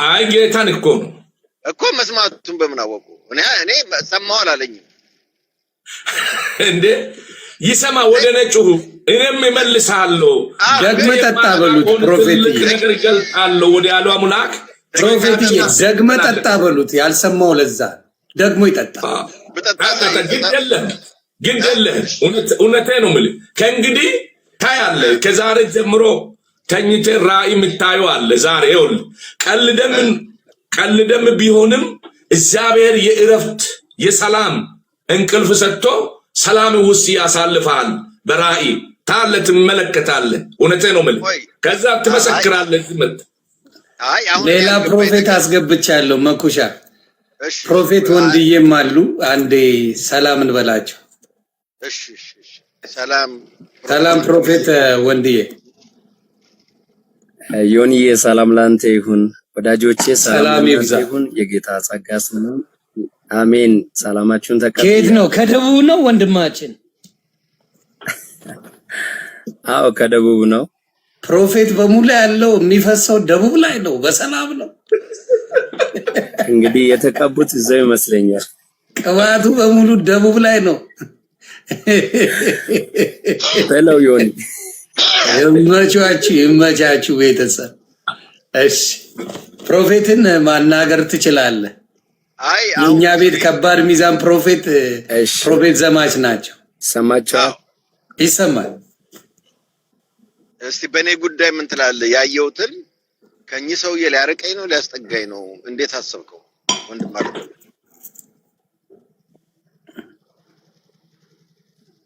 አይ ጌታን እኮ መስማቱን በምን አወቁ? እኔ ሰማሁ አላለኝም እንዴ ይሰማ ወደ ነጭሁ እኔም እመልሳለሁ ደግመ ጠጣ በሉት ፕሮፌት ነገር ይገልጣለሁ ወደ ያለው አምላክ ፕሮፌት ደግመ ጠጣ በሉት ያልሰማው ለዛ ደግሞ ይጠጣ ግን እውነቴ ነው የምልህ ከእንግዲህ ታያለህ ከዛሬ ጀምሮ ተኝተ ራእይ የምታየው አለ ዛሬ ይኸውልህ ቀልደም ቢሆንም እግዚአብሔር የእረፍት የሰላም እንቅልፍ ሰጥቶ ሰላም ውስጥ ያሳልፋል በራእይ ታለ ትመለከታለህ እውነቴ ነው የምልህ ከዛ ትመሰክራለህ ዝምት ሌላ ፕሮፌት አስገብቻለሁ መኩሻ ፕሮፌት ወንድዬም አሉ አንዴ ሰላም እንበላቸው እሺ ሰላም ፕሮፌት ወንድዬ ዮኒዬ ሰላም ላንተ ይሁን ወዳጆቼ ሰላም ይሁን የጌታ ጸጋ ስሙ አሜን ሰላማችሁን ተቀበሉ ከየት ነው ከደቡብ ነው ወንድማችን አዎ ከደቡብ ነው ፕሮፌት በሙሉ ያለው የሚፈሰው ደቡብ ላይ ነው በሰላም ነው እንግዲህ የተቀቡት እዛው ይመስለኛል ቅባቱ በሙሉ ደቡብ ላይ ነው በለው ዮኒ ይመቻችሁ ቤተሰብ እሺ ፕሮፌትን ማናገር ትችላለህ የኛ ቤት ከባድ ሚዛን ፕሮፌት ዘማች ናቸው ሰማቸው ይሰማል እስቲ በኔ ጉዳይ ምን ትላለህ ያየውትን ከኚህ ሰውዬ ሊያርቀኝ ነው ሊያስጠጋኝ ነው እንዴት አሰብከው ወንድም አለ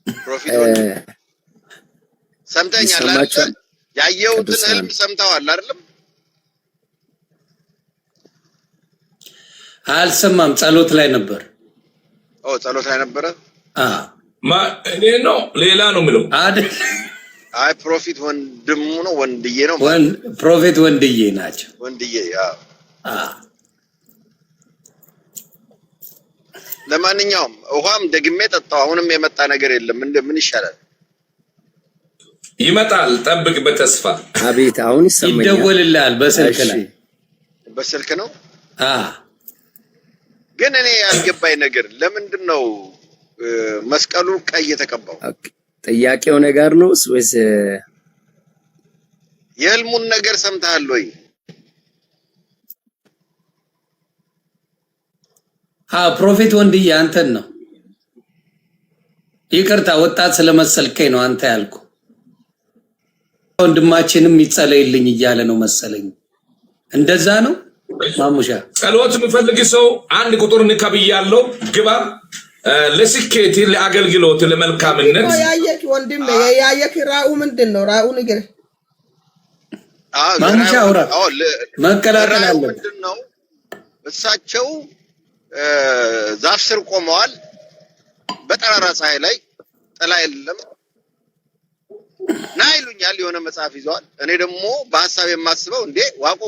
ፕሮፌት ሰምተኛል አይደል ያየውትን ህልም ሰምተዋል አይደለም አልሰማም ጸሎት ላይ ነበር ጸሎት ላይ ነበር እኔ ነው ሌላ ነው ምለው አይ ፕሮፌት ወንድሙ ነው ወንድዬ ነው ፕሮፌት ወንድዬ ናቸው ወንድዬ ለማንኛውም ውሃም ደግሜ ጠጣው አሁንም የመጣ ነገር የለም ምን ይሻላል ይመጣል ጠብቅ በተስፋ አቤት አሁን ይሰማኛል ይደወልልሃል በስልክ ነው ግን እኔ ያልገባኝ ነገር ለምንድነው መስቀሉ ቀይ የተቀባው ጥያቄው ነገር ነው ወይስ የህልሙን ነገር ሰምተሃል ወይ ፕሮፌት ወንድዬ አንተን ነው ይቅርታ ወጣት ስለመሰልከኝ ነው አንተ ያልኩ ወንድማችንም ይጸለይልኝ እያለ ነው መሰለኝ እንደዛ ነው ማሙሻ ጸሎት የሚፈልግ ሰው አንድ ቁጥር ንከብያለሁ ግባ ለስኬት ለአገልግሎት ለመልካምነት ያየክ ወንድም ያየክ ራኡ ምንድነው ራኡ ነገር ማሙሻ አውራ መከላከል አለ ምንድነው እሳቸው ዛፍ ስር ቆመዋል በጠራራ ፀሐይ ላይ ጥላ የለም ናይሉኛል የሆነ መጽሐፍ ይዘዋል እኔ ደግሞ በሐሳብ የማስበው እንዴ ዋቆ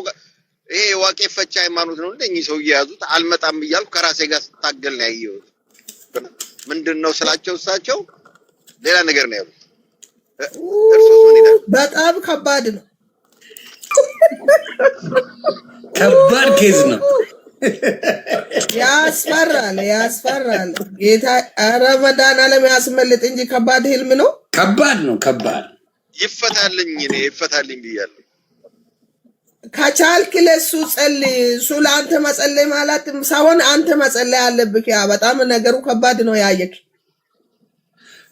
ይሄ ዋቄ ፈቻ ሃይማኖት ነው እንደኝ ሰው ያያዙት አልመጣም ይያልኩ ከራሴ ጋር ስታገል ነው ያየው ምንድነው ስላቸው እሳቸው ሌላ ነገር ነው ያሉት እርሱስ ምን ይላል በጣም ከባድ ነው ከባድ ኬዝ ነው ያስፈራል ጌታ ረመዳን አለም ያስመልጥ እንጂ ከባድ ህልም ነው ከባድ ይፈታልኝ ብያለሁ ከቻልክ ለሱ ጸልይ እሱ ለአንተ መጸለይ ማለት ሳይሆን አንተ መጸለይ አለብህ ያ በጣም ነገሩ ከባድ ነው ያየክ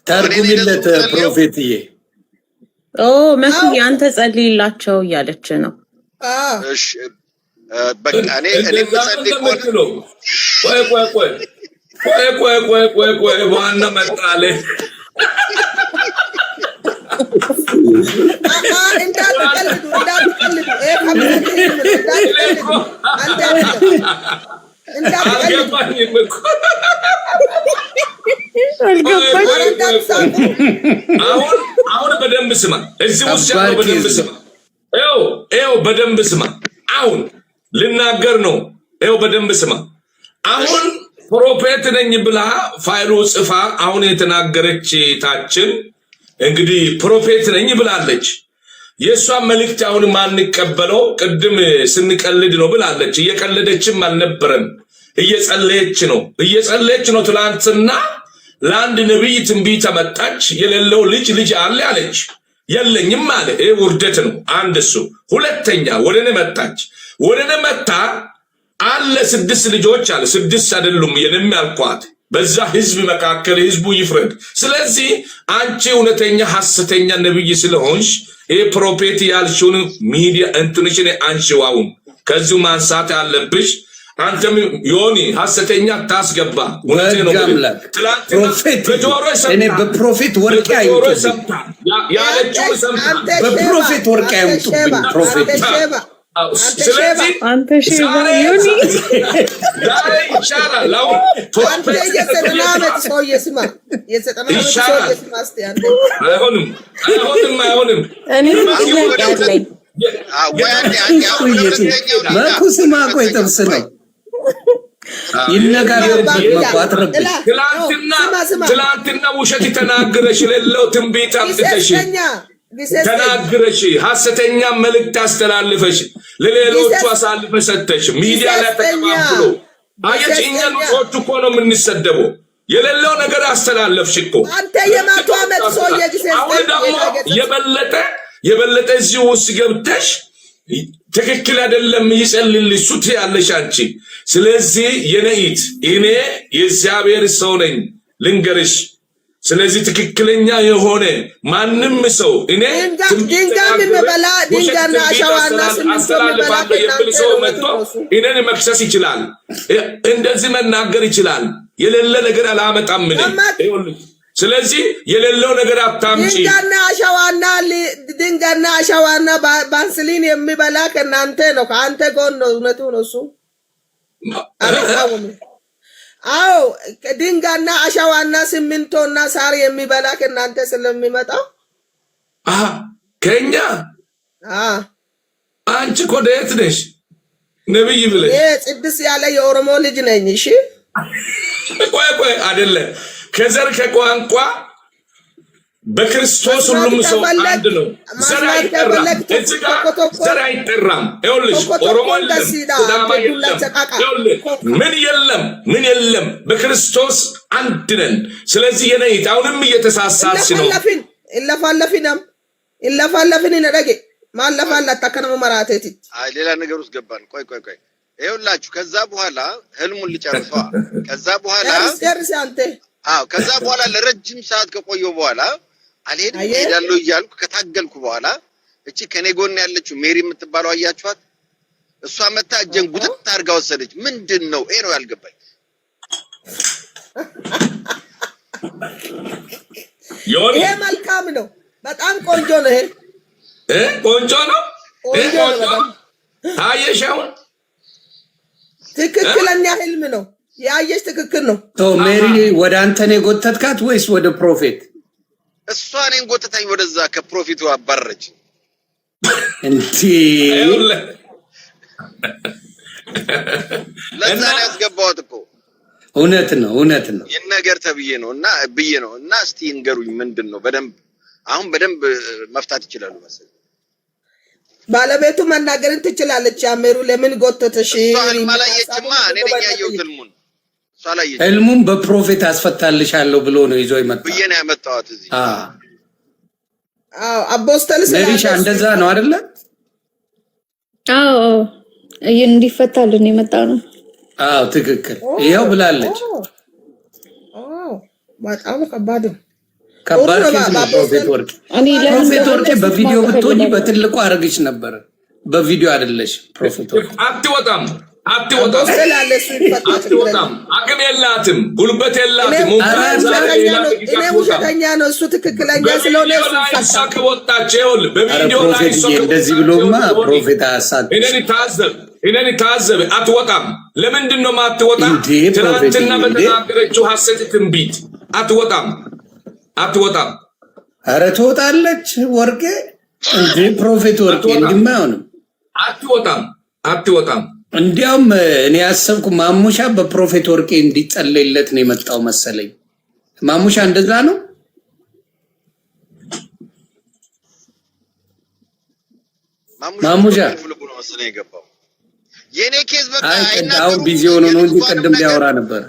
ተርጉምለት ፕሮፌትዬ መሲ አንተ ጸልይላቸው እያለች ነው እሺ በቃ እኔ ጸልይ ቆይ ዋና መጣለ አሁን በደንብ ስማ እዚህ ውስጥ ያለው በደንብ ስማ በደንብ ስማ አሁን ልናገር ነው በደንብ ስማ አሁን ፕሮፌት ነኝ ብላ ፋይሉ ጽፋ አሁን የተናገረች ታችን እንግዲህ ፕሮፌት ነኝ ብላለች የሷ መልእክት አሁን ማንቀበለው ቅድም ስንቀልድ ነው ብላለች። እየቀለደችም አልነበረም፣ እየጸለየች ነው። ትላንትና ለአንድ ነብይ ትንቢት መጣች። የሌለው ልጅ አለ አለች። የለኝም አለ። ይሄ ውርደት ነው። አንድ እሱ። ሁለተኛ ወደኔ መጣች። ወደኔ መጣ አለ 6 ልጆች አለ። 6 አይደሉም የኔም ያልኳት። በዛ ህዝብ መካከል ህዝቡ ይፍረድ። ስለዚህ አንቺ እውነተኛ ሐሰተኛ ነብይ ስለሆንሽ ይሄ ፕሮፌት ያልሽውን ሚዲያ እንትንሽን አንሺዋውን ከዚሁ ማንሳት ያለብሽ። አንተም ዮኒ ሐሰተኛ ታስገባ። ወንጀ ነው እኔ በፕሮፌት ወርቅ አይምጡብኝ፣ ያለችው ሰምታ በፕሮፌት ወርቅ አይምጡብኝ። ፕሮፌት ስለዚህ አንተ ሼባ ዮኒ ዛሬ ይሻላል። አሁን አንተ የዘጠና ዓመት ሰውዬ ስማ፣ የዘጠና ዓመት ሰውዬ ስማ። እስቲ አንተ አይሆንም እኔ ያለኝ መኩ ስማ፣ ቆይ ጥብስ ነው ይነጋገርበት። መኩ አትረብኝ። ትላንትና ውሸት ተናግረሽ የሌለው ትንቢት አምጥተሽ ተናግረሽ ሐሰተኛ መልእክት አስተላልፈሽ ለሌሎቹ አሳልፈሽ ሰጥተሽ ሚዲያ ላይ ተቀባብሎ አየሽ። እኛ ሰዎች እኮ ነው የምንሰደበው። የሌለው ነገር አስተላለፍሽ እኮ አንተ የመቶ ዓመት ሰውዬ ጊዜ አሁን ደግሞ የበለጠ እዚህ ውስጥ ገብተሽ ትክክል አይደለም ይጸልልሽ ሱት ያለሽ አንቺ። ስለዚህ የነይት እኔ የእግዚአብሔር ሰው ነኝ ልንገርሽ። ስለዚህ ትክክለኛ የሆነ ማንም ሰው እኔ ድንጋይ የሚበላ ድንጋይና አሸዋና ሲሚንቶ የሚበላ የሚል ሰው መጥቶ እኔን መክሰስ ይችላል፣ እንደዚህ መናገር ይችላል። የሌለ ነገር አላመጣም ምን። ስለዚህ የሌለው ነገር አታምጪ። ድንጋይና አሸዋና ባንስሊን የሚበላ ከእናንተ ነው፣ ከአንተ ጎን ነው። እውነቱ ነው እሱ። አዎ ድንጋይና አሸዋና ሲሚንቶና ሳር የሚበላ ከእናንተ ስለሚመጣው ከኛ አንቺ እኮ ደህት ነሽ ነብይ ብለሽ ጽድስ ያለ የኦሮሞ ልጅ ነኝ። እሺ ቆይ አይደለ ከዘር ከቋንቋ በክርስቶስ ሁሉም ሰው አንድ ነው። ዘር አይጠራም። ዘር አይጠራም። ይኸውልሽ ኦሮሞ የለም፣ ሲዳማ የለም፣ ይኸውልህ ምን የለም። በክርስቶስ አንድ ነን። ስለዚህ የነይት አሁንም እየተሳሳች ነው። ኢለፋለፊን ነደጌ ማለፋላት ተከነሙ መራቴቲ ሌላ ነገር ውስጥ ገባን። ቆይ ይኸውላችሁ ከዛ በኋላ ህልሙን ልጨርሰዋ። ከዛ በኋላ ከዛ በኋላ ለረጅም ሰዓት ከቆየው በኋላ አልሄድም እሄዳለሁ እያልኩ ከታገልኩ በኋላ እቺ ከኔ ጎን ያለችው ሜሪ የምትባለው አያችኋት? እሷ መታ እጄን ጉጥጥ አድርጋ ወሰደች። ምንድን ነው ይሄ ነው ያልገባኝ። ይሄ መልካም ነው፣ በጣም ቆንጆ ነው። ይሄ ቆንጆ ነው። አየሽው? ትክክለኛ ህልም ነው ያየሽ። ትክክል ነው። ሜሪ ወደ አንተ ነው የጎተትካት ወይስ ወደ ፕሮፌት? እሷ እኔን ጎተታኝ ወደዛ ከፕሮፊቱ አባረች። እንዴ ለዛ ነው ያስገባሁት እኮ። እውነት ነው ይህን ነገር ተብዬ ነው እና እስቲ እንገሩኝ ምንድን ነው። በደንብ መፍታት ይችላሉ መሰለኝ። ባለቤቱ መናገርን ትችላለች። አሜሩ ለምን ጎተተሽ? ማላየችማ እኔ ነኝ ያየሁት ህልሙን። ህልሙን በፕሮፌት አስፈታልሻለሁ ብሎ ነው ይዞ ይመጣ ብዬ ነው ያመጣሁት እዚህ። አቦስተል ነቢሻ እንደዛ ነው አይደለ? እንዲፈታልን የመጣ ነው። ትክክል። ይኸው ብላለች። በጣም ከባድ ኬዝ ነው። ፕሮፌት ወርቄ በቪዲዮ ብትሆኚ በትልቁ አረግሽ ነበር። በቪዲዮ አይደለሽ። ፕሮፌት ወርቄ አትወጣም። አቅም የላትም፣ ጉልበት የላትም። እኔ ውሸተኛ ነው እሱ ትክክለኛ ስለሆነ በቪዲዮ ላይ እንደዚህ ብሎማ ፕሮፌት አሳት እኔን ታዘብ። አትወጣም። ለምንድን ነው ማትወጣ? ትናንትና በተናገረችው ሐሰት ትንቢት አትወጣም። ኧረ ትወጣለች ወርቄ። እንዴ ፕሮፌት ወርቄ እንዲማ አይሆንም። አትወጣም። እንዲያውም እኔ ያሰብኩ ማሙሻ በፕሮፌት ወርቄ እንዲጸለይለት ነው የመጣው መሰለኝ። ማሙሻ እንደዛ ነው። ማሙሻ ልቡ ነው መሰለኝ የገባው። የኔ ኬዝ በቃ አው ቢዚ ሆኖ ነው እንጂ ቀደም ሊያወራ ነበር።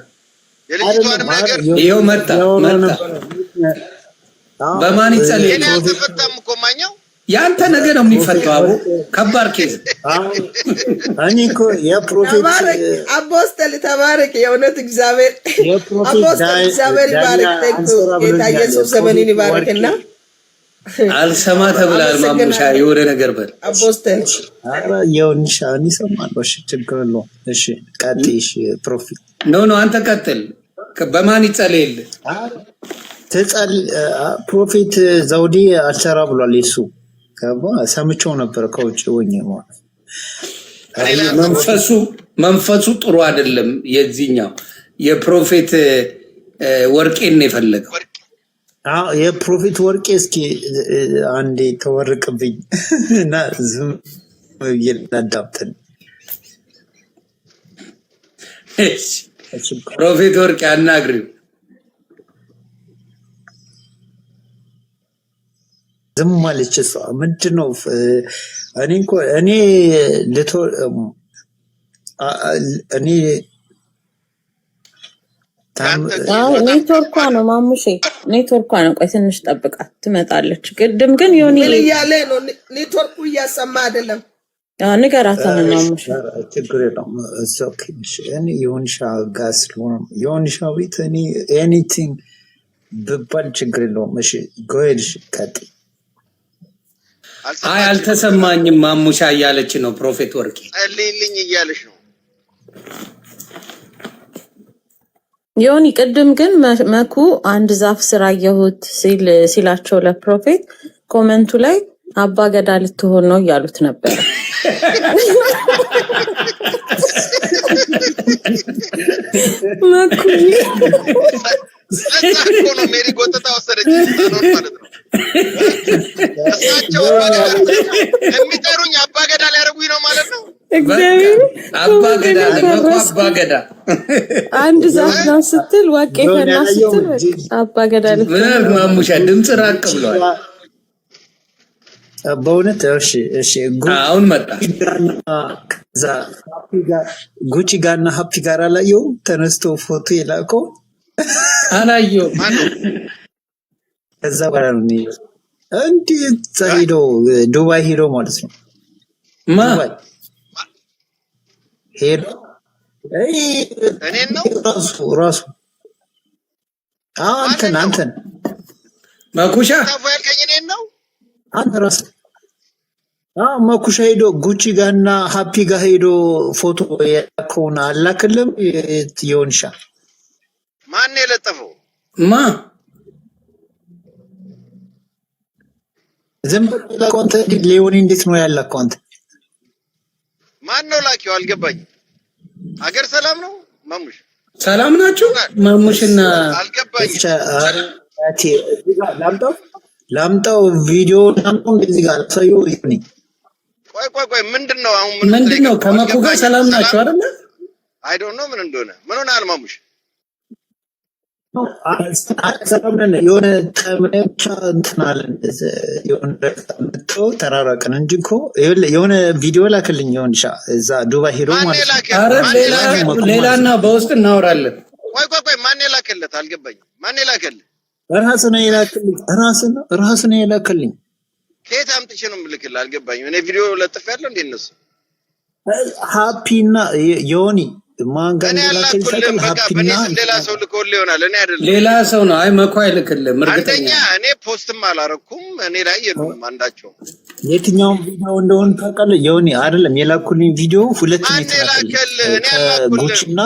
የልጅቷንም ነገር ይሄው መጣ በማን ይጸልይ የኔ አልተፈታም እኮ ማኛው ያንተ ነገር ነው የሚፈታው። አቡ ከባድ ኬዝ እኔ እኮ የፕሮፌት አፖስተል ተባረክ። የእውነት እግዚአብሔር አፖስተል እግዚአብሔር ይባርክ። ተንኩ ጌታ ኢየሱስ ዘመንን ይባርክና አልሰማ ተብላል። ማሙሻ የወረ ነገር በል አፖስተል አራ የውንሻ እንሰማለሽ። እሺ ችግር ነው። እሺ ቀጥይሽ ፕሮፌት ኖ አንተ ቀጥል። በማን ይጸልይል? ተጸል ፕሮፌት ዘውዴ አልሰራ ብሏል። እሱ ከባ ሰምቼው ነበር ከውጭ ሆኜ ማለት መንፈሱ ጥሩ አይደለም። የዚህኛው የፕሮፌት ወርቄን ነው የፈለገው። የፕሮፌት ወርቄ እስኪ አንዴ ተወርቅብኝ እና ዝም ይላዳብተን ፕሮፌት ወርቄ አናግሪው። ዝም ማለች እሷ ምንድነው? ኔትወርኳ ነው ማሙሼ፣ ኔትወርኳ ነው። ቆይ ትንሽ ጠብቃት ትመጣለች። ቅድም ግን ዮኒ እያለ ነው ኔትወርኩ እያሰማ አይደለም። ንገራት ማሙሼ። ችግር የለውም። እኔ የሆንሻ ጋር ስለሆነ የሆንሻ ቤት እኔ ኤኒቲንግ ብባል ችግር የለውም። እሺ ጎሄድሽ ቀጥይ። አይ አልተሰማኝም ማሙሻ እያለች ነው ፕሮፌት ወርቄ። ጸልይልኝ እያለች ነው ዮኒ። ቅድም ግን መኩ አንድ ዛፍ ስር አየሁት ሲላቸው ለፕሮፌት ኮመንቱ ላይ አባ ገዳ ልትሆን ነው እያሉት ነበር። መኩ እሳቸው ነው ሜሪ ጎተታ ወሰደች ነው ማለት ነው። እሳቸው የሚጠሩኝ አባ ገዳ ሊያደርጉኝ ነው ማለት ነው። እግዚአብሔር አባ ገዳ አባ ገዳ አንድ ዛፍ ነው ስትል ዋቄ ፈና ስትል አባ ገዳ ምን ማሙሻ ድምጽ ራቅ ብሏል በእውነት። እሺ አሁን መጣ። ከዛ ጉቺ ጋርና ሀፒ ጋር አላየው ተነስቶ ፎቶ የላከው አላየው። ከዛ በኋላ ነው እንዴት ሄዶ ዱባይ ሄዶ ማለት ነው። ማን ሄዶ እኔ ነው ራሱ አንተን መኩሻ ታፋልከኝ እኔ ነው አንተ ራስ መኩሻ ሄዶ ጉቺ ጋርና ሀፒ ጋር ሄዶ ፎቶ ያከውና አላክልም ይሆንሻ ማን የለጠፈው ዝም ብሎ ኮንተ ሊዮኒ እንዴት ነው ያለ አካውንት ማን ነው ላኪው? አልገባኝም። አገር ሰላም ነው ማሙሽ? ሰላም ናችሁ ማሙሽና? አልገባኝም። ላምጣው ቪዲዮ ታምጣው እንደዚህ ጋር ሰዩ ይሁን። ቆይ ምንድነው አሁን? ምንድነው ከመኩ ጋር ሰላም ናችሁ አይደል? አይ ዶንት ኖ ምን እንደሆነ ምን ሆነሃል ማሙሽ? ሰላምነ የሆነ ተምነቻ እንትናለን የሆነ ተራራቀን እንጂ እኮ የሆነ ቪዲዮ ላክልኝ ይሆንሻ እዛ ዱባይ ሄዶ ማለት ነው። አረ ሌላና በውስጥ እናወራለን። ቆይ ማን የላከለት አልገባኝም። ማን የላከለት? ራስህ ነው የላከልኝ። ራስህ ነው የላከልኝ። ከየት አምጥቼ ነው የምልክልህ? አልገባኝም። እኔ ቪዲዮ ለጥፍ ያለው እንዴ እነሱ ሃፒና ዮኒ ማንጋን ላከልኝ ሃፒና ሌላ ሰው ልኮልህ ይሆናል። እኔ አይደለም ሌላ ሰው ነው። አይ መኩ አይልክልህም እርግጠኛ። እኔ ፖስትም አላረኩም። እኔ ላይ የሉም አንዳቸው። የትኛው ቪዲዮ እንደሆነ ታውቃለህ? ዮኒ አይደለም የላኩልኝ ቪዲዮ ሁለት ነው የላከልህ። እኔ አላኩልህም።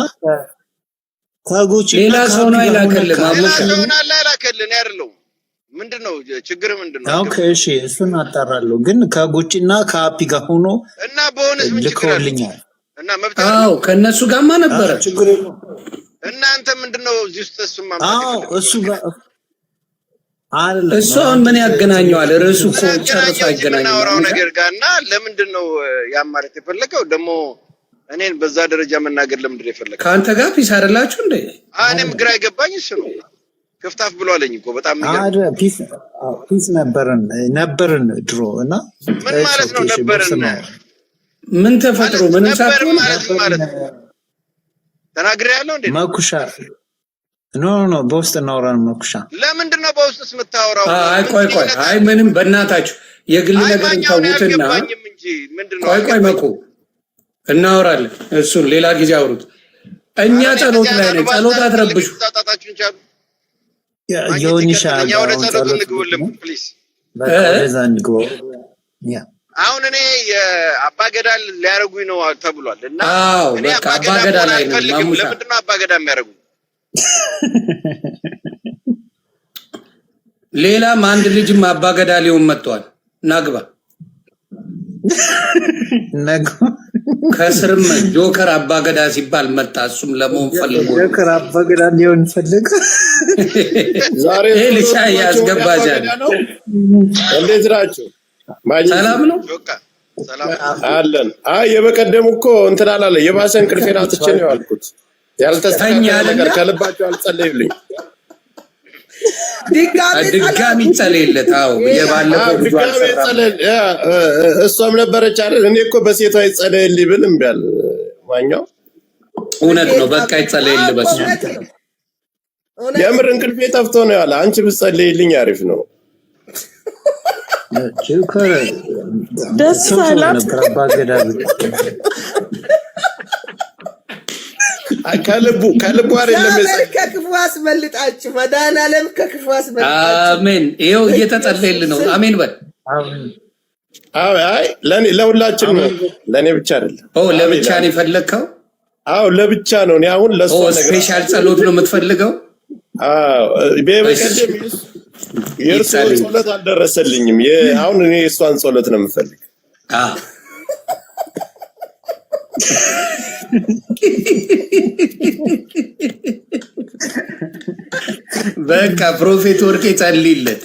ከጉቺ ሌላ ሰው ነው አይላከልህ። ማሙሽ ነው አይላከልህ። እኔ አይደለም። ምንድነው ችግር ምንድነው? ኦኬ እሺ እሱን አጣራለሁ። ግን ከጉቺና ከሀፒ ጋር ሆኖ እና በሆነስ ምን ችግር አለ? እና መብት አዎ ከነሱ ጋርማ ነበረ። ችግር የለውም። እናንተ ምንድነው እዚህ ውስጥ እሱም ማምጣት እሱ ጋር አይደለም። እሱ አሁን ምን ያገናኘዋል? ርዕሱ እኮ ጨርሶ አይገናኝም የምናወራው ነገር ጋርና ለምንድነው ያማረት የፈለገው ደግሞ እኔን በዛ ደረጃ መናገር ለምንድን ነው የፈለገው? ከአንተ ጋር ፒስ አይደላችሁ እንዴ? እኔም ግራ ይገባኝ እሱ ነው። ክፍታፍ ብሎ አለኝ እኮ በጣም ፒስ ነበርን ድሮ እና ምን ማለት ነው ነበርን? ምን ተፈጥሮ ምን ሳትሆ ማለት ተናግሬያለሁ እንዴ? መኩሻ ኖ በውስጥ እናወራን መኩሻ። ለምንድን ነው በውስጥስ የምታወራው? ቆይ አይ ምንም በእናታችሁ የግል ነገር እንታውትና ቆይ መኩ እናወራለን። እሱን ሌላ ጊዜ አውሩት። እኛ ጸሎት ላይ ነን። ጸሎት አትረብሹ። ዮኒሻ አሁን እኔ የአባገዳል ሊያረጉኝ ነው ተብሏል እና በቃ አባገዳ ላይ ነው ማሙሻ። ለምንድን ነው አባገዳ የሚያረጉኝ? ሌላም አንድ ልጅም አባገዳ ሊሆን መጥቷል። ናግባ ከስርም ጆከር አባገዳ ሲባል መጣ። እሱም ለመሆን ፈልጎ ጆከር አባገዳ ሊሆን ፈልግ ዛሬ ልሻ ያስገባጃል። እንዴት ናችሁ? ሰላም ነው አለን። አይ የበቀደም እኮ እንትን አላለ የባሰ እንቅልፌን አጥቼ ነው ያልኩት። ያልተስተካከለ ነገር ከልባቸው አልጸለዩልኝ። ድጋሚ ጸለይለት። የባለፈው እሷም ነበረች አይደል? እኔ እኮ በሴቷ ይጸለይልኝ ብል እምቢ አለ ማኛው። እውነት ነው። በቃ ይጸለይልህ በሱ። የምር እንቅልፌ ጠፍቶ ነው ያለ። አንቺ ብትጸለይልኝ አሪፍ ነው። ደስ አላት። ከልቡ አይደለም ከክፉ አስመልጣችሁ መድኃኒዓለም ከክፉ አስመልጣችሁ። አሜን። ይኸው እየተጸለየልህ ነው። አሜን በል። አይ ለሁላችን ነው፣ ለእኔ ብቻ አይደለም። ለብቻ ነው የፈለግከው? አዎ ለብቻ ነው። እኔ አሁን ለእሷ ስፔሻል ጸሎት ነው የምትፈልገው? በቀደም የእርሷን ጸሎት አልደረሰልኝም። አሁን እኔ የእሷን ጸሎት ነው የምፈልግ። በቃ ፕሮፌት ወርቄ ጸልይለት።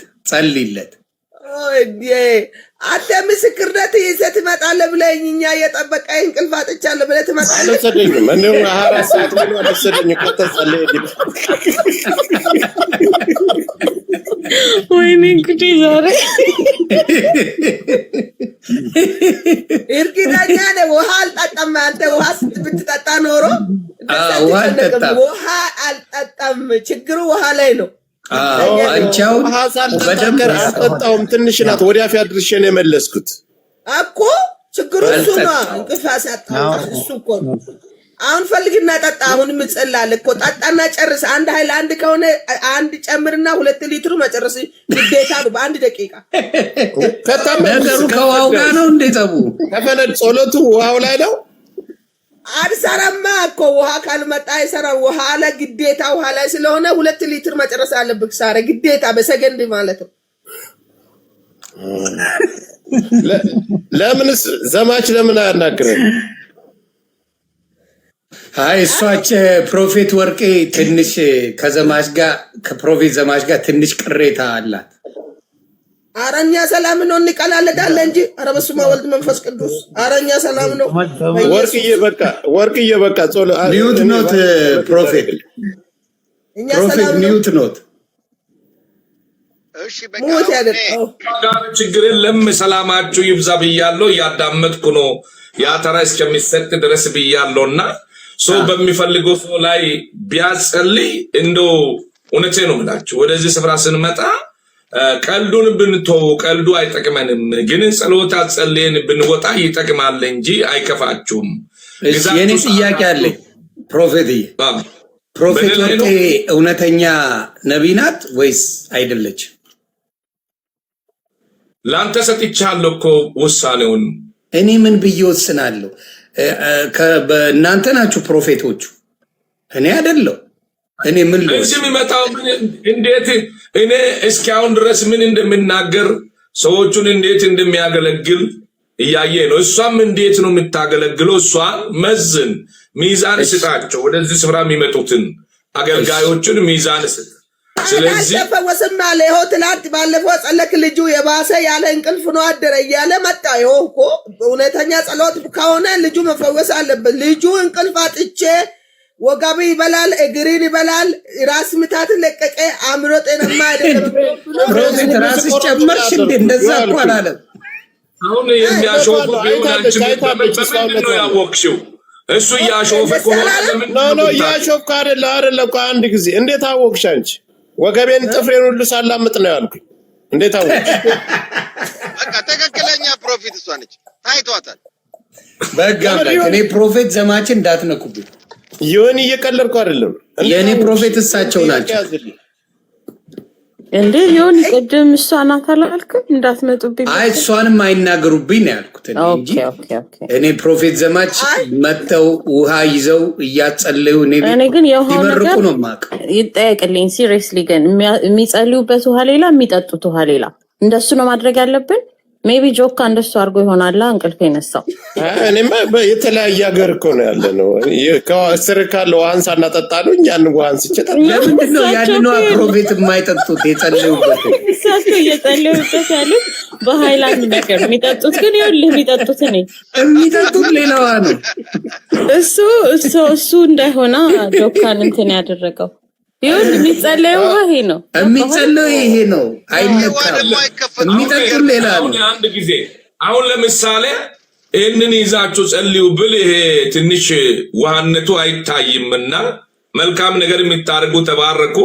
አንተ ምስክርነት ይዘህ ትመጣለህ ብለኸኝ እኛ እየጠበቀኝ እንቅልፍ አጥቻለሁ ብለህ ትመጣለህ። አልወሰደኝም። እኔ 24 ሰዓት ሙሉ አልወሰደኝም። ከተጸለየልኝ ወይኔ እንግዲህ ዛሬ እርግጠኛ ነህ ውሃ አልጠጣም። አንተ ውሃ ብትጠጣ ኖሮ ውሃ አልጠጣም። ችግሩ ውሃ ላይ ነው። አንቻው በደንብ አልጠጣውም። ትንሽ ናት። ወዲያ አድርሼ ነው የመለስኩት እኮ። ችግሩ እሱ ነው። እንቅልፍ አሳጣው እሱ እኮ ነው። አሁን ፈልግና ጠጣ። አሁን ምጽላል እኮ ጠጣና ጨርስ። አንድ ሃይላንድ ከሆነ አንድ ጨምርና 2 ሊትሩ መጨረስ ግዴታ ነው በአንድ ደቂቃ። ነገሩ ከውሃው ጋር ነው እንዴ? ጠቡ ከፈለድ ጸሎቱ ውሃው ላይ ነው። አልሰራማ እኮ ውሃ ካልመጣ አይሰራም። ውሃ ላይ ግዴታ ውሃ ላይ ስለሆነ 2 ሊትር መጨረስ አለብህ። ሳረ ግዴታ በሰከንድ ማለት ነው። ለምንስ ዘማች ለምን አያናግረን? አይ እሷች ፕሮፌት ወርቄ ትንሽ ከፕሮፌት ዘማች ጋር ትንሽ ቅሬታ አላት። አረኛ ሰላም ነው እንቀላለዳለን እንጂ ኧረ በስመ አብ ወልድ መንፈስ ቅዱስ። አረኛ ሰላም ነው። ወርቅዬ በቃ ኒውት ኖት ፕሮፌት ኒውት ኖት። እሺ ሞት ያደርገው ችግር የለም። ሰላማችሁ ይብዛ ብያለሁ። እያዳመጥኩ ነው። ያተራ እስከሚሰጥ ድረስ ብያለሁና ሰው በሚፈልገው ሰው ላይ ቢያጸልይ እንደው እውነቴ ነው የምላችሁ። ወደዚህ ስፍራ ስንመጣ ቀልዱን ብንተው ቀልዱ አይጠቅመንም፣ ግን ጸሎት አጸልየን ብንወጣ ይጠቅማል እንጂ አይከፋችሁም። የኔ ጥያቄ አለኝ ፕሮፌትዬ። ፕሮፌት ወርቄ እውነተኛ ነቢይ ናት ወይስ አይደለች? ለአንተ ሰጥቻለሁ እኮ ውሳኔውን። እኔ ምን ብዬ ወስናለሁ? እናንተ ናችሁ ፕሮፌቶቹ፣ እኔ አይደለሁ። እኔ ምን እዚህ የሚመጣው እንዴት እኔ እስካሁን ድረስ ምን እንደምናገር ሰዎቹን እንዴት እንደሚያገለግል እያየ ነው። እሷም እንዴት ነው የምታገለግለው? እሷን መዝን፣ ሚዛን ስጣቸው። ወደዚህ ስፍራ የሚመጡትን አገልጋዮችን ሚዛን ስጥ። ስለዚህ አልተፈወሰም አለ። ይኸው ትናንት ባለፈው ጸለክ ልጁ የባሰ ያለ እንቅልፍ ነው አደረ እያለ መጣ። ይኸው እኮ እውነተኛ ጸሎት ከሆነ ልጁ መፈወስ አለበት። ልጁ እንቅልፍ አጥቼ ወጋቢ ይበላል፣ እግሪን ይበላል፣ ራስ ምታት ለቀቀ፣ አእምሮ ጤናማ አይደለም። ፕሮፌት ራስሽ ጨመርሽ እንዴ? እንደዛ እኮ አላለም። አሁን የሚያሾፉ ቢሆናችሁ በምንድን ነው ያወቅሽው? እሱ እያሾፈ ከሆነ ኖ እያሾፍኩ አይደለም እኮ አንድ ጊዜ እንዴት አወቅሽ አንቺ? ወገቤን ጥፍሬን ሁሉ ሳላምጥ ነው ያልኩኝ። እንዴት አወቅሽ? በቃ ትክክለኛ ፕሮፌት እሷ ነች፣ ታይቷታል። በጋ እኔ ፕሮፌት ዘማችን እንዳትነኩብኝ። ይሁን እየቀለድኩ አይደለም። የኔ ፕሮፌት እሳቸው ናቸው እንዴ? ይሁን ቅድም እሷ ናት አላልክም? እንዳትመጡብኝ። አይ እሷንም አይናገሩብኝ ነው ያልኩት እንጂ እኔ ፕሮፌት ዘማች መተው ውሃ ይዘው እያጸለዩ እኔ ግን የሆነ ነገር ነው የማውቀው። ይጠየቅልኝ። ሲሪየስሊ ግን የሚጸልዩበት ውሃ ሌላ፣ የሚጠጡት ውሃ ሌላ። እንደሱ ነው ማድረግ ያለብን። ሜቢ ጆካ እንደሱ አድርጎ ይሆናል እንቅልፍ የነሳው። እኔማ የተለያየ ሀገር እኮ ነው ያለ ነው። ከስር ካለው አንሳ እናጠጣሉ። እኛን ዋንስ ይችላል። ለምንድን ነው ያንን ፕሮፌት የማይጠጡት? የጸለዩበት እሳቸው እየጸለዩበት ያሉት በሃይላንድ ነገር፣ የሚጠጡት ግን ይኸውልህ የሚጠጡት የሚጠጡት ሌላዋ ነው። እሱ እንዳይሆና ጆካን እንትን ያደረገው ይሁን። የሚጸለየው ይሄ ነው፣ የሚጸለየው ይሄ ነው። አይነካም። የሚጠጡት ሌላ ነው። አንድ ጊዜ አሁን ለምሳሌ ይህንን ይዛችሁ ጸልዩ ብል ይሄ ትንሽ ውሃነቱ አይታይምና መልካም ነገር የሚታደርጉ ተባረኩ።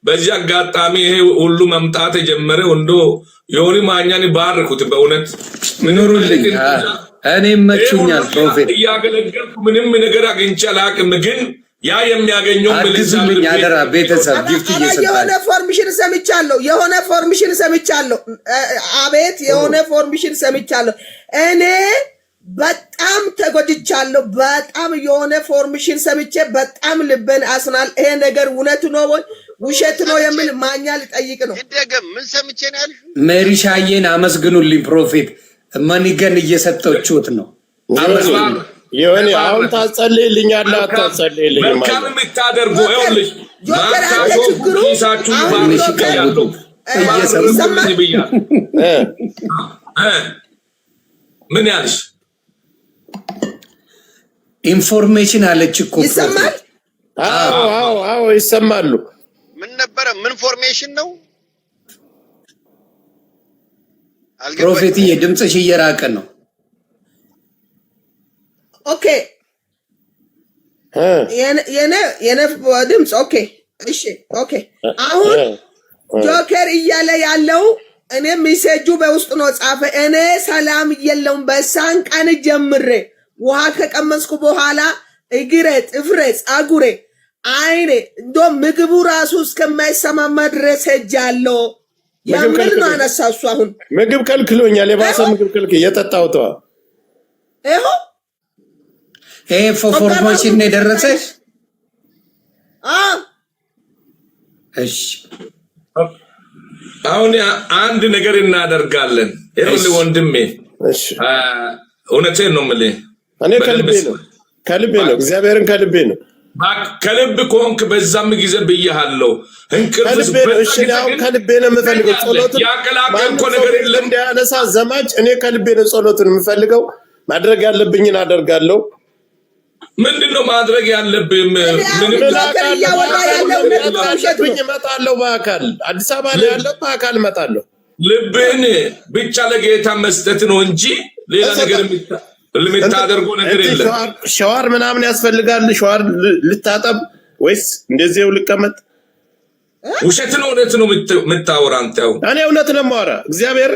በዚህ አጋጣሚ ይሄ ሁሉ መምጣት የጀመረ ወንዶ የሆነ ማኛን ባረኩት። በእውነት ምኑሩልኝ። እኔ መቹኛል ፕሮፌት እያገለገልኩ ምንም ነገር አግኝቼ አላቅም ግን ያ የሚያገኘው ምልዛልኝ አደራ ቤተሰብ ጊፍት እየሰጣ የሆነ ፎርሚሽን ሰምቻለሁ። አቤት የሆነ ፎርሚሽን ሰምቻለሁ። እኔ በጣም ተጎድቻለሁ። በጣም የሆነ ፎርሚሽን ሰምቼ በጣም ልቤን አስናል። ይሄ ነገር እውነት ነው ወይ ውሸት ነው የሚል ማኛ ልጠይቅ ነው። እንደገም ምን ሰምቼ ነው ያልሽው? ሜሪሻዬን አመስግኑልኝ። ፕሮፌት ማኒገን እየሰጠችሁት ነው። አመስግኑ። ይሁን አሁን ታጸልይልኛለህ አታጸልይልኝ? መልካም የምታደርጉ ይኸውልሽ ማታሾ ኪሳችሁ ይባርካሉ። ምን ያልሽ ኢንፎርሜሽን አለች እኮ ይሰማል። አዎ ይሰማሉ። ምን ነበረ? ምን ፎርሜሽን ነው? ፕሮፌትዬ ድምፅሽ እየራቀ ነው። ኦኬ የነ ድምፅ ኦኬ። እሺ ኦኬ። አሁን ጆከር እያለ ያለው እኔ ሜሴጁ በውስጥ ነው ጻፈ። እኔ ሰላም የለውም በሳን ቀን ጀምሬ ውሃ ከቀመስኩ በኋላ እግሬ፣ ጥፍሬ፣ ጸጉሬ፣ አይኔ እንዶ ምግቡ ራሱ እስከማይሰማማ ድረስ ሄጃለሁ። ያምን ነው አነሳሱ። አሁን ምግብ ከልክሎኛል። የባሰ ምግብ ከልክ እየጠጣሁት ይሄ ፎርሜሽን ነው የደረሰሽ? እሺ አሁን አንድ ነገር እናደርጋለን። ይኸውልህ ወንድሜ፣ እሺ እውነቴን ነው የምልህ። እኔ ከልቤ ነው እግዚአብሔርን ከልቤ ነው። ከልብ ኮንክ በዛም ጊዜ ብያለሁ። ከልቤ ነው የምፈልገው። ጸሎቱን ያቀላቀልኩ ነገር የለም እንዲያነሳ ዘማች። እኔ ከልቤ ነው ጸሎቱን የምፈልገው። ማድረግ ያለብኝን አደርጋለሁ። ምንድነው ማድረግ ያለብኝ? እመጣለሁ በአካል አዲስ አበባ ላይ ያለው በአካል እመጣለሁ። ልብህን ብቻ ለጌታ መስጠት ነው እንጂ ሌላ ነገር የምታደርገው ነገር የለም። ሸዋር ምናምን ያስፈልጋል? ሸዋር ልታጠብ ወይስ እንደዚህው ልቀመጥ? ውሸት ነው እውነት ነው የምታወራ አንተ? እኔ እውነት ነው የማወራ። እግዚአብሔር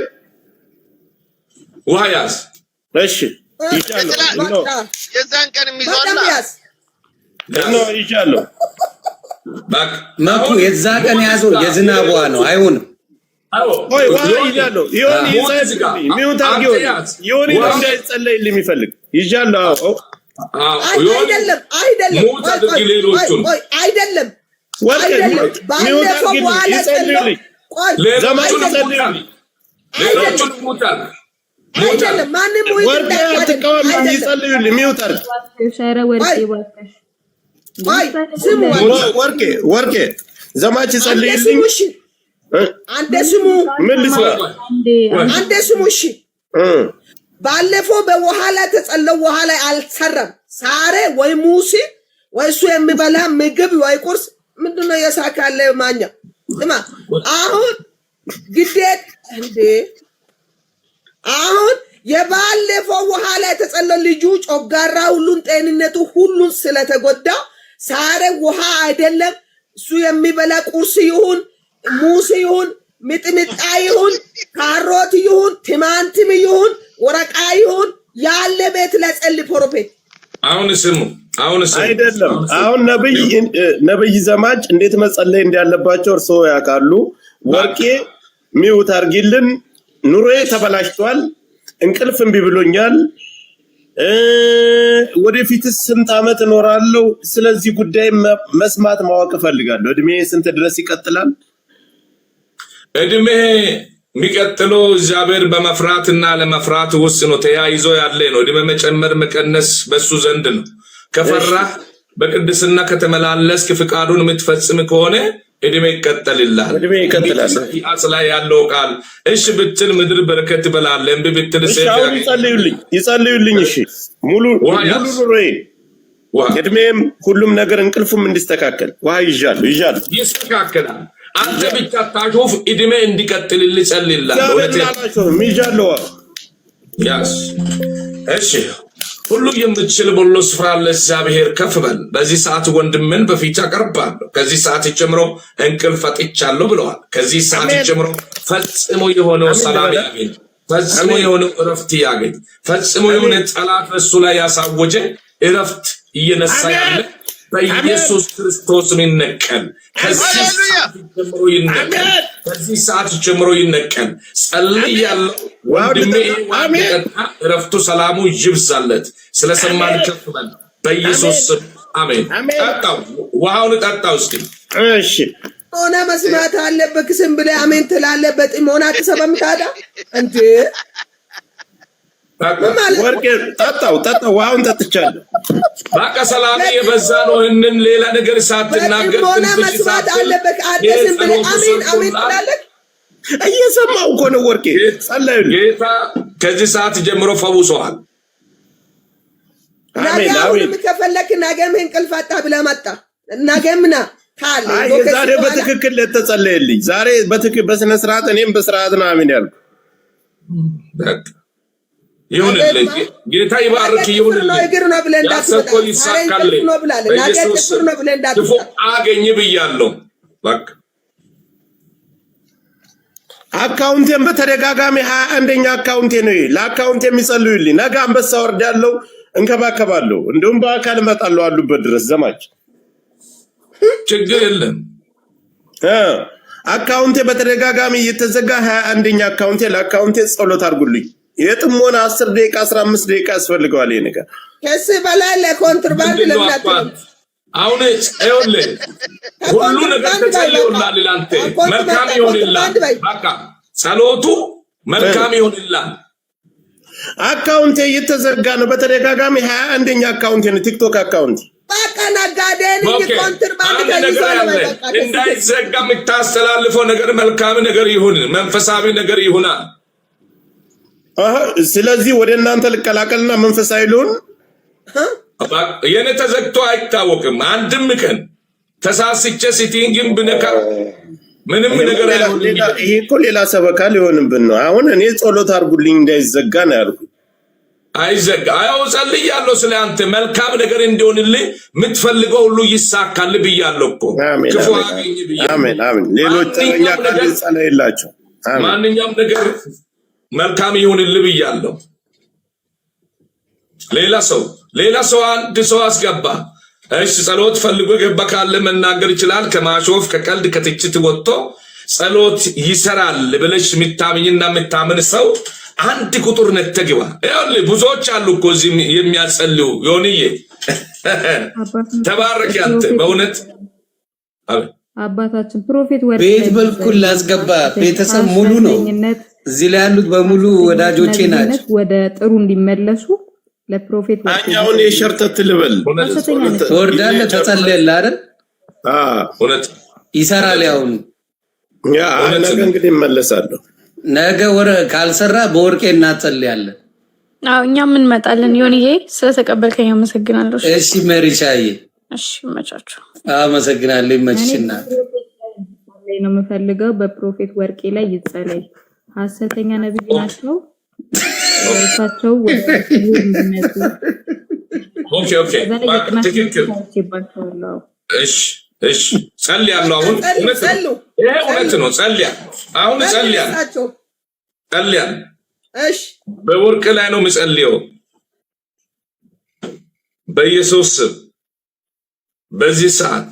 ውሃ ያዝ። እሺ ይቻላል። የዛን ቀን የሚዟላ ይቻላል። መኩ የዛ ቀን ያዘው የዝናብ ውሃ ነው። አይሆንም። ወይ ውሃ ይዣለሁ። ይሁን እንዳይጸለይልኝ የሚፈልግ ይዣለሁ። አይደለም ባለፈው በኋላ ይጸልዩልኝ። ዘማቹን ይጸልዩልኝ። ሌሎቹን ሙታል አይደለም ማንም ወርቄ አትቃወም። ይጸልዩልኝ። ሚውት አድርግ። ወርቄ ዘማች ይጸልይልኝ። አንተ ስሙ ምን ልስራ? አንተ ስሙ። እሺ ባለፈው በውሃ ላይ ተጸለው ውሃ ላይ አልሰራም። ሳሬ ወይ ሙሲ ወይ እሱ የሚበላ ምግብ ወይ ቁርስ ምንድነው የሳካለ ማኛ ስማ አሁን ግዴት እንዴ አሁን የባለፈው ውሃ ላይ ተጸለለ ልጁ ጮጋራ ሁሉን ጤንነቱ ሁሉን ስለተጎዳ ሳረ ውሃ አይደለም እሱ የሚበላ ቁርስ ይሁን ሙስ ይሁን ሚጥሚጣ ይሁን ካሮት ይሁን ቲማንቲም ይሁን ወረቃ ይሁን ያለ ቤት ለጸል ፕሮፌት አሁን ስሙ አይደለም አሁን ነብይ ዘማች እንዴት መጸለይ እንዳለባቸው እርሶ ያውቃሉ ወርቄ ሚውት አርጊልን ኑሮዬ ተበላሽቷል እንቅልፍ እምቢ ብሎኛል ወደፊትስ ስንት ዓመት እኖራለሁ ስለዚህ ጉዳይ መስማት ማወቅ ፈልጋለሁ እድሜ ስንት ድረስ ይቀጥላል እድሜ የሚቀጥለው እግዚአብሔር በመፍራትና ለመፍራት ውስጥ ነው ተያይዞ ያለ ነው እድሜ መጨመር መቀነስ በሱ ዘንድ ነው ከፈራ በቅድስና ከተመላለስክ ፍቃዱን የምትፈጽም ከሆነ እድሜ ይቀጥልልሃል እድሜ ይቀጥላል አስላ ያለው ቃል እሺ ብትል ምድር በረከት ይበላል እንብ ብትል ሰይፍ ይጸልዩልኝ እሺ ሙሉ ኑሮዬ እድሜም ሁሉም ነገር እንቅልፉም እንዲስተካከል ውሃ ይዣለሁ ይስተካከላል አንተ ብቻ ታሾፍ እድሜ እንዲቀጥልልህ ጸልይልሃል ይዣለሁ ያስ እሺ ሁሉ የምትችል በሎ ስፍራ ለእግዚአብሔር ከፍ በል በዚህ ሰዓት ወንድምን በፊት አቀርባለሁ ከዚህ ሰዓት ጀምሮ እንቅልፍ አጥቻለሁ ብለዋል ከዚህ ሰዓት ጀምሮ ፈጽሞ የሆነው ሰላም ያገኝ ፈጽሞ የሆነው እረፍት ያገኝ ፈጽሞ የሆነ ጠላት በሱ ላይ ያሳወጀ እረፍት እየነሳ ያለ በኢየሱስ ክርስቶስ ይነቀል ከዚህ ሰዓት ጀምሮ ይነቀል ጸልያለሁ ወንድሜ እረፍቱ ሰላሙ ይብዛለት ስለሰማን ከፍ በል በኢየሱስ አሜን ጠጣው ውሃውን ጠጣው እስኪ እሺ ሆነ መስማት አለበት ስም ብለህ አሜን ትላለህ በጥሞና ተሰበም ታዲያ እንዴ ወርቄ ጠጣው ውሃውን ጠጥቻለሁ በቃ ሰላም የበዛ ነው እንን ሌላ ነገር ሳትናገር ሆነ መስማት አለበት አደስም ብለህ አሜን ትላለህ እየሰማው እኮ ነው ወርቄ ጸለዩ ጌታ ከዚህ ሰዓት ጀምሮ ፈውሶሃል አሜን ከፈለክ ነገም እንቅልፍ አጣ ብለህ መጣ ነገምና ታለ ዛሬ በትክክል ለተጸለየልኝ ዛሬ በትክክል በስነ ስርዓት እኔም በስርዓት ነው አሜን ያልኩ ይሁንልኝ ጌታ ይባርክ ይሁንልኝ ያሰብከው ይሳካልኝ በኢየሱስ ክፉ አገኝ ብያለሁ በቃ አካውንቴን በተደጋጋሚ 21ኛ አካውንቴ ነው ለአካውንቴ የሚጸልዩልኝ ነገ አንበሳ ወርዳለሁ እንከባከባለሁ እንደውም በአካል እመጣለሁ አሉበት ድረስ ዘማች ችግር የለም አካውንቴ በተደጋጋሚ እየተዘጋ 21ኛ አካውንቴ ለአካውንቴ ጸሎት አድርጉልኝ የጥሞና 10 ደቂቃ 15 ደቂቃ ያስፈልገዋል ይሄ ነገር ከስ በላይ ለኮንትራባንድ ለምናት አሁን አይወልህ ሁሉ ነገር ተጸልዮልሃል ላንተ መልካም ይሆንልሃል በቃ ጸሎቱ መልካም ይሆንልሃል አካውንቴ እየተዘጋ ነው በተደጋጋሚ 21ኛ አካውንቴ ነው ቲክቶክ አካውንት በቃ ነጋዴን ኮንትራባንድ ከይዟል በቃ እንዳይዘጋ የምታስተላልፈው ነገር መልካም ነገር ይሁን መንፈሳዊ ነገር ይሁናል ስለዚህ ወደ እናንተ ልቀላቀልና መንፈሳዊ ልሁን የኔ ተዘግቶ አይታወቅም አንድም ቀን ተሳስቼ ሲቲንግም ብነካ ምንም ነገር አይሆንም ይሄ እኮ ሌላ ሰበካ ሊሆንብን ነው አሁን እኔ ጸሎት አድርጉልኝ እንዳይዘጋ ነው ያልኩት አይዘጋ አው ጸልያለሁ ስለ አንተ መልካም ነገር እንዲሆንልህ የምትፈልገው ሁሉ ይሳካል ብያለሁ እኮ ክፉ አገኝ ብያለሁ አሜን አሜን ሌሎች ተኛ ቃል ጸልይላችሁ ማንኛውም ነገር መልካም ይሁንልህ ብያለሁ ሌላ ሰው አንድ ሰው አስገባ እሺ ጸሎት ፈልጎ ገባ ካለ መናገር ይችላል ከማሾፍ ከቀልድ ከትችት ወጥቶ ጸሎት ይሰራል ብለሽ ምታምኝና ምታምን ሰው አንድ ቁጥር ነተግባ ይኸውልህ ብዙዎች አሉ እኮ እዚህ የሚያጸልዩ ዮኒዬ ተባረክ ያንተ በእውነት አባታችን ፕሮፌት ወደ ቤት በልኩል ላስገባ ቤተሰብ ሙሉ ነው እዚህ ላይ ያሉት በሙሉ ወዳጆቼ ናቸው ወደ ጥሩ እንዲመለሱ ለፕሮፌት አኛውን የሸርተት ልበል ወርዳለ ተጸለየላ አይደል እውነት ይሰራል ያውን ያ ነገ እንግዲህ ይመለሳለሁ ነገ ወረ ካልሰራ በወርቄ እናጸልያለን አው እኛም እንመጣለን ዮኒዬ ስለተቀበልከኝ አመሰግናለሁ እሺ መሪሻዬ እሺ መቻችሁ አመሰግናለሁ። ይመችሽና ላይ ነው የምፈልገው በፕሮፌት ወርቄ ላይ ይጸለይ። ሐሰተኛ ነብይ ናቸው እሳቸው ወደ ይመጡ። ኦኬ ትክክል። እሺ ጸልያለሁ። አሁን እውነት ነው። ጸልያ አሁን ጸልያ። እሺ በወርቅ ላይ ነው የምጸልየው። በኢየሱስ ስም በዚህ ሰዓት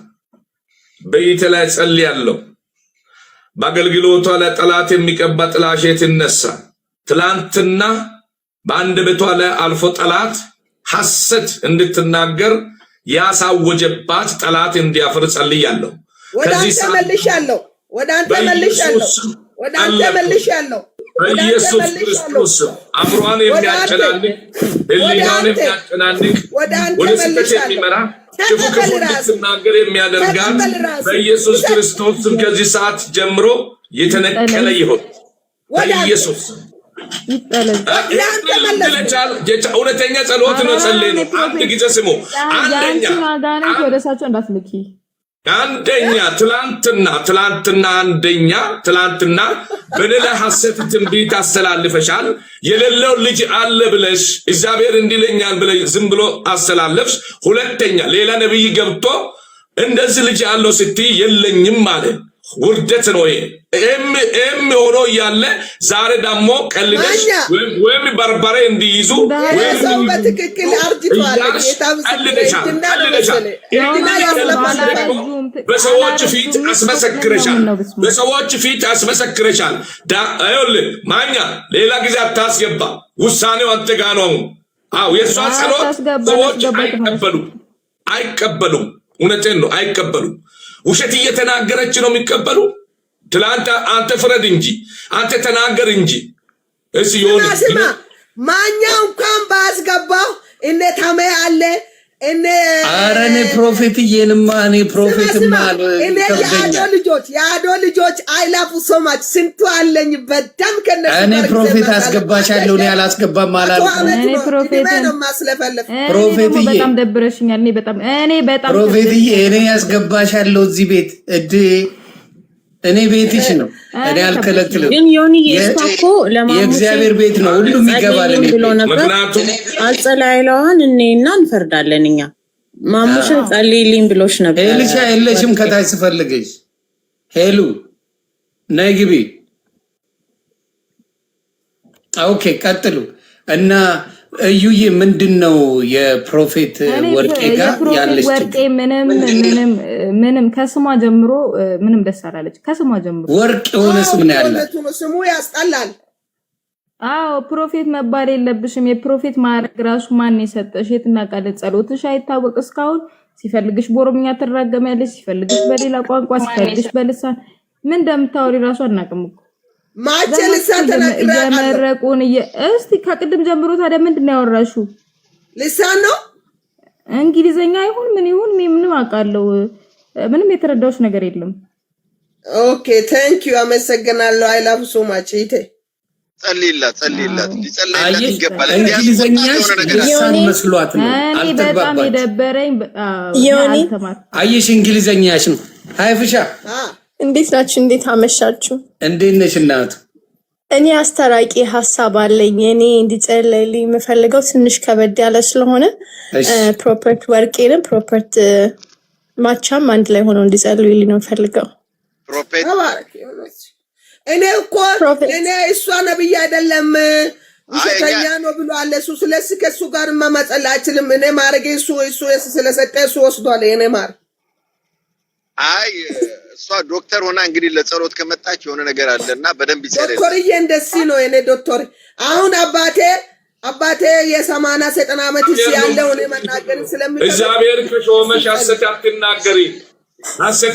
በይተ ላይ ጸልያለሁ። በአገልግሎቷ ላይ ጠላት የሚቀባ ጥላሸት ይነሳ። ትላንትና በአንደበቷ ላይ አልፎ ጠላት ሐሰት እንድትናገር ያሳወጀባት ጠላት እንዲያፍር ጸልያለሁ። ከዚህ ተመልሻለሁ። ወደ አንተ መልሻለሁ። በኢየሱስ ክርስቶስ አምሯን የሚያጨናንቅ ህሊናውን የሚያጨናንቅ ወደ ስህተት የሚመራ ክፉ እንድትናገር የሚያደርጋት በኢየሱስ ክርስቶስ ስም ከዚህ ሰዓት ጀምሮ የተነቀለ ይሁን። በኢየሱስ እውነተኛ ጸሎት ነው። ጸልይ ነው። አንድ ጊዜ ስሙ። አንደኛ ትላንትና በሌላ ሐሰት ትንቢት አስተላልፈሻል። የሌለው ልጅ አለ ብለሽ እግዚአብሔር እንዲለኛል ብለሽ ዝም ብሎ አስተላለፍሽ። ሁለተኛ ሌላ ነብይ ገብቶ እንደዚህ ልጅ አለው ስትይ የለኝም ማለት ውርደት ነው። ይሄም ሆኖ ያለ ዛሬ ደግሞ ቀልደሽ ወይም በርበሬ እንዲይዙ ሰው በትክክል አርጅቷል። በሰዎች ፊት አስመሰክረሻል። ይኸውልህ ማኛ ሌላ ጊዜ አታስገባ። ውሳኔው አንተ ጋር ነው። አዎ የእሷ ጸሎት ሰዎች አይቀበሉም። እውነቴን ነው፣ አይቀበሉም። ውሸት እየተናገረች ነው የሚቀበሉ። ትላንት አንተ ፍረድ እንጂ አንተ ተናገር እንጂ እሺ ይሁን። ማኛው እንኳን ባስገባው እነ ታሜ አለ እነ አረኔ ፕሮፌትዬንማ እኔ ፕሮፌትማ እነ የአዶ ልጆች አይላፉ ሶማች ስንቱ አለኝ በደም ከነሱ እኔ ፕሮፌት አስገባሻለሁ። እኔ አላስገባም አላልኩም። እኔ ፕሮፌትዬ በጣም ደብረሽኛል። እኔ በጣም ፕሮፌትዬ እኔ ያስገባሻለሁ እዚህ ቤት እኔ ቤትሽ ነው። እኔ አልከለክልም። ግን ዮኒ የስታኮ የእግዚአብሔር ቤት ነው። ሁሉም ይገባል ብሎ ነበር። አጸላይለዋን እኔና እንፈርዳለን እኛ። ማሙሽ ጸልይልኝ ብሎሽ ነበር። ኤልሻ የለሽም ከታች ስፈልግሽ። ሄሉ ነይ ግቢ። ኦኬ ቀጥሉ እና እዩዬ ምንድነው የፕሮፌት ወርቄ ጋር ያለች ወርቄ ምንም ከስሟ ጀምሮ ምንም ደስ አላለች። ከስሟ ጀምሮ ወርቅ የሆነ ስም ነው ያላት። ስሙ ያስጠላል። አዎ ፕሮፌት መባል የለብሽም። የፕሮፌት ማዕረግ ራሱ ማን የሰጠሽ? የትና ቃል ጸሎትሽ አይታወቅ እስካሁን። ሲፈልግሽ በኦሮምኛ ትራገሚያለሽ፣ ሲፈልግሽ በሌላ ቋንቋ፣ ሲፈልግሽ በልሳን ምን እንደምታወሪ ራሱ አናውቅም እኮ ማቸ ልሳን ተናግረሻል። የመረቁን እስቲ ከቅድም ጀምሮ ታዲያ ምንድነው ያወራሽው? ልሳን ነው እንግሊዘኛ ይሁን ምን ይሁን ምንም አውቃለሁ። ምንም የተረዳሁሽ ነገር የለም። ኦኬ ታንክ ዩ አመሰግናለሁ። አይ ላቭ ሶ ማች ኢቴ ጸልይላት ይገባል። እንግሊዘኛሽ ልሳን መስሏት ነው። እኔ በጣም የደበረኝ አየሽ እንግሊዘኛሽ ነው። አይፍሻ እንዴት ናችሁ? እንዴት አመሻችሁ? እንዴት ነሽ እናቱ? እኔ አስተራቂ ሀሳብ አለኝ። እኔ እንዲጸልይልኝ የምፈልገው ትንሽ ከበድ ያለ ስለሆነ ፕሮፐርት ወርቄንም ፕሮፐርት ማቻም አንድ ላይ ሆነው እንዲጸልዩልኝ ነው የምፈልገው። እኔ እኮ እኔ እሷ ነብይ አይደለም ውሸተኛ ነው ብሏል። እሱ ስለዚህ ከሱ ጋር መመጸል አይችልም። እኔ ማርጌ እሱ ስለሰጠ እሱ ወስዷል። እኔ ማር አይ እሷ ዶክተር ሆና እንግዲህ ለጸሎት ከመጣች የሆነ ነገር አለና በደንብ ይጸልይ። ዶክተርዬ እንደዚህ ነው የኔ ዶክተር። አሁን አባቴ የሰማና 90 ዓመት ያለው እኔ መናገር ስለሚፈልግ እግዚአብሔር ከሾመሽ ሐሰት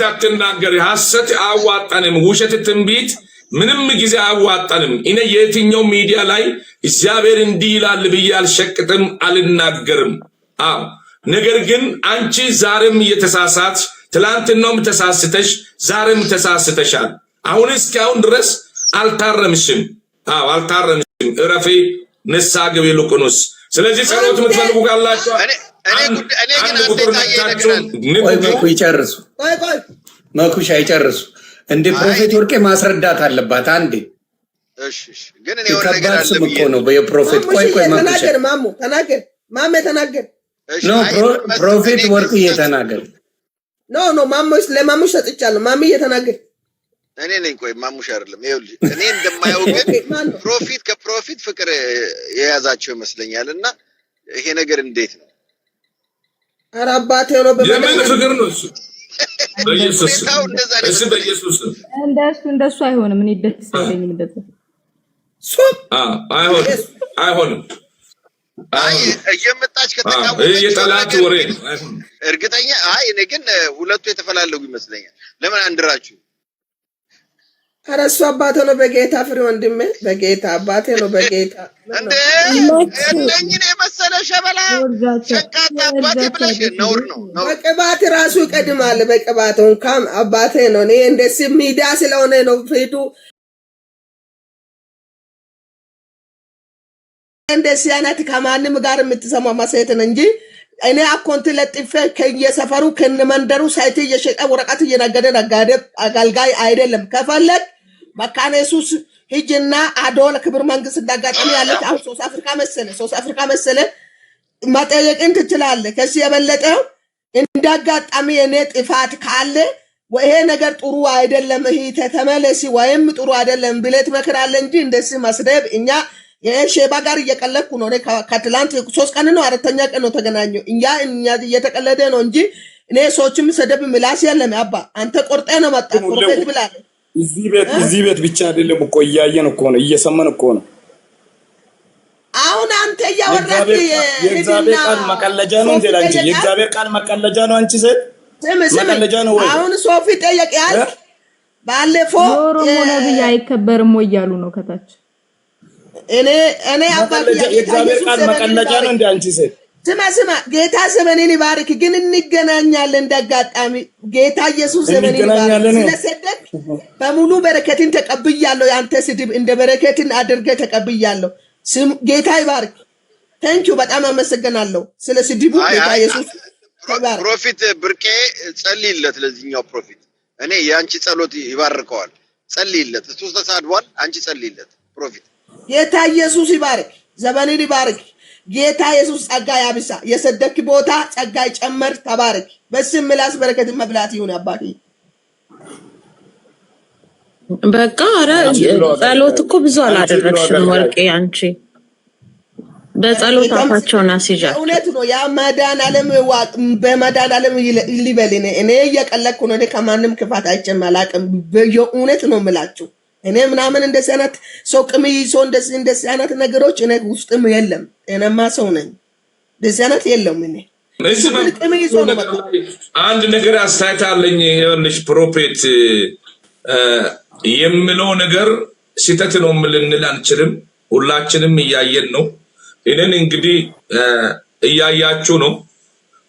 አትናገሪ። ሐሰት አዋጣንም፣ ውሸት ትንቢት ምንም ጊዜ አዋጣንም። እኔ የትኛው ሚዲያ ላይ እግዚአብሔር እንዲህ ይላል ብዬ አልሸቅጥም፣ አልናገርም። አዎ ነገር ግን አንቺ ዛሬም እየተሳሳትሽ ትላንትናውም ተሳስተሽ ዛሬም ተሳስተሻል። አሁን እስካሁን ድረስ አልታረምሽም። አልታረምሽም። እረፊ፣ ንስሐ ግቢ። ልቁንስ ስለዚህ ጸሎት የምትፈልጉ ካላችሁ እኔ ግን መኩ ይጨርሱ። ቆይ መኩሻ ይጨርሱ። እንደ ፕሮፌት ወርቄ ማስረዳት አለባት አንዴ። እሺ ግን እኔ ወደ ነገር አለ እኮ ነው በየፕሮፌት ቆይ መኩሻ ተናገር። ማሜ ተናገር። ኖ ፕሮፌት ወርቄ እየተናገር ኖ ማሙሽ ለማሙሽ ሰጥቻለሁ። ማሜ እየተናገር እኔ ነኝ። ቆይ ማሙሽ አይደለም። ይኸውልህ እኔ እንደማየው ግን ፕሮፊት ከፕሮፊት ፍቅር የያዛቸው ይመስለኛልና ይሄ ነገር እንዴት ነው? ኧረ አባቴ ነው የምን ፍቅር ነው እሱ? በኢየሱስ እንደሱ አይሆንም። እኔ ደስ አይለኝም እንደዛ። አይሆንም። እየመጣች ከተቃወመች የጠላት ወሬ ነው። እርግጠኛ እኔ ግን ሁለቱ የተፈላለጉ ይመስለኛል። ለምን አንድራችሁ? ኧረ እሱ አባቴ ነው በጌታ ፍሬ ወንድሜ፣ በጌታ አባቴ ነው በጌታ እንደ እነኝን የመሰለ ሸበላ ሸንቃጣ አባቴ ብለሽ ነውር ነው። በቅባት ራሱ ይቀድማል። በቅባት እንኳን አባቴ ነው። እኔ እንደዚህ ሚዲያ ስለሆነ ነው ፊቱ እንደዚህ አይነት ከማንም ጋር የምትሰማ ማሰየት ነው እንጂ እኔ አኮንት ለጥፌ ከየሰፈሩ ከነመንደሩ ሳይት እየሸጠ ወረቀት እየነገደ ነጋዴ አገልጋይ አይደለም። ከፈለግ መካነ ኢየሱስ ሂጅና አዶል ክብር መንግስት እንዳጋጣሚ ያለች አሁን ሶስ አፍሪካ መሰለ መጠየቅን ትችላለህ። ከዚህ የበለጠ እንዳጋጣሚ የኔ ጥፋት ካለ ይሄ ነገር ጥሩ አይደለም እህቴ ተመለሲ ወይም ጥሩ አይደለም ብለህ ትመክራለህ እንጂ እንደዚህ መስደብ እኛ የሼባ ጋር እየቀለድኩ ነው። ከትላንት 3 ቀን ነው 4ኛ ቀን ነው ተገናኘው። እኛ እየተቀለደ ነው እንጂ እኔ ሰዎችም ሰደብ ምላስ የለም። አባ አንተ ቆርጠ ነው መጣ ፕሮፌት ብላል። እዚህ ቤት ብቻ አይደለም እኮ እያየን እኮ ነው እየሰማን እኮ ነው። አሁን አንተ ያወራክ የእግዚአብሔር ቃል መቀለጃ ነው እንዴ? አንቺ የእግዚአብሔር ቃል መቀለጃ ነው አንቺ ሴት መቀለጃ ነው ወይ? አሁን ሶፊ ጠየቅያል። ባለፈው ኦሮሞ ነብይ አይከበርም ወይ ያሉ ነው ከታች እኔ አባቴ የእግዚአብሔር ቃል መቀለጃ ነው እንዴ? አንቺ ሴት ስማ ጌታ ዘመኔን ይባርክ። ግን እንገናኛለን እንዳጋጣሚ ጌታ ኢየሱስ ዘመኔን ይባርክ። ስለሰደክ በሙሉ በረከትን ተቀብያለሁ። ያንተ ስድብ እንደ በረከትን አድርገህ ተቀብያለሁ። ስም ጌታ ይባርክ። ታንኪዩ በጣም አመሰግናለሁ ስለ ስድቡ ጌታ ኢየሱስ ይባርክ። ፕሮፊት ብርቄ ጸልይለት ለዚህኛው ፕሮፊት እኔ ያንቺ ጸሎት ይባርከዋል። ጸልይለት እሱ ተሳድቧል። አንቺ ጸልይለት ፕሮፊት ጌታ ኢየሱስ ይባርክ። ዘመኔን ይባርክ። ጌታ ኢየሱስ ጸጋ ያብሳ። የሰደክ ቦታ ጸጋ ይጨመር። ተባረክ። በስም ምላስ በረከት መብላት ይሁን። አባቴ በቃ ኧረ ጸሎት እኮ ብዙ አላደረግሽም ወርቄ አንቺ በጸሎት አፋቸውን አስይዣቸው። እውነት ነው። ያ መዳን ዓለም በመዳን ዓለም ሊበል እኔ እየቀለድኩ ነው። እኔ ከማንም ክፋት አይቼም አላውቅም። በእውነት ነው የምላችሁ። እኔ ምናምን እንደዚህ አይነት ሰው ቅም ይዞ እንደዚህ አይነት ነገሮች እኔ ውስጥም የለም። እኔማ ሰው ነኝ። እንደዚህ አይነት የለም። እኔ ቅም ይዞ ነው አንድ ነገር አስተያየት አለኝ። ይኸውልሽ ፕሮፌት የምለው ነገር ስህተት ነው ልንል አንችልም። ሁላችንም እያየን ነው። እኔን እንግዲህ እያያችሁ ነው።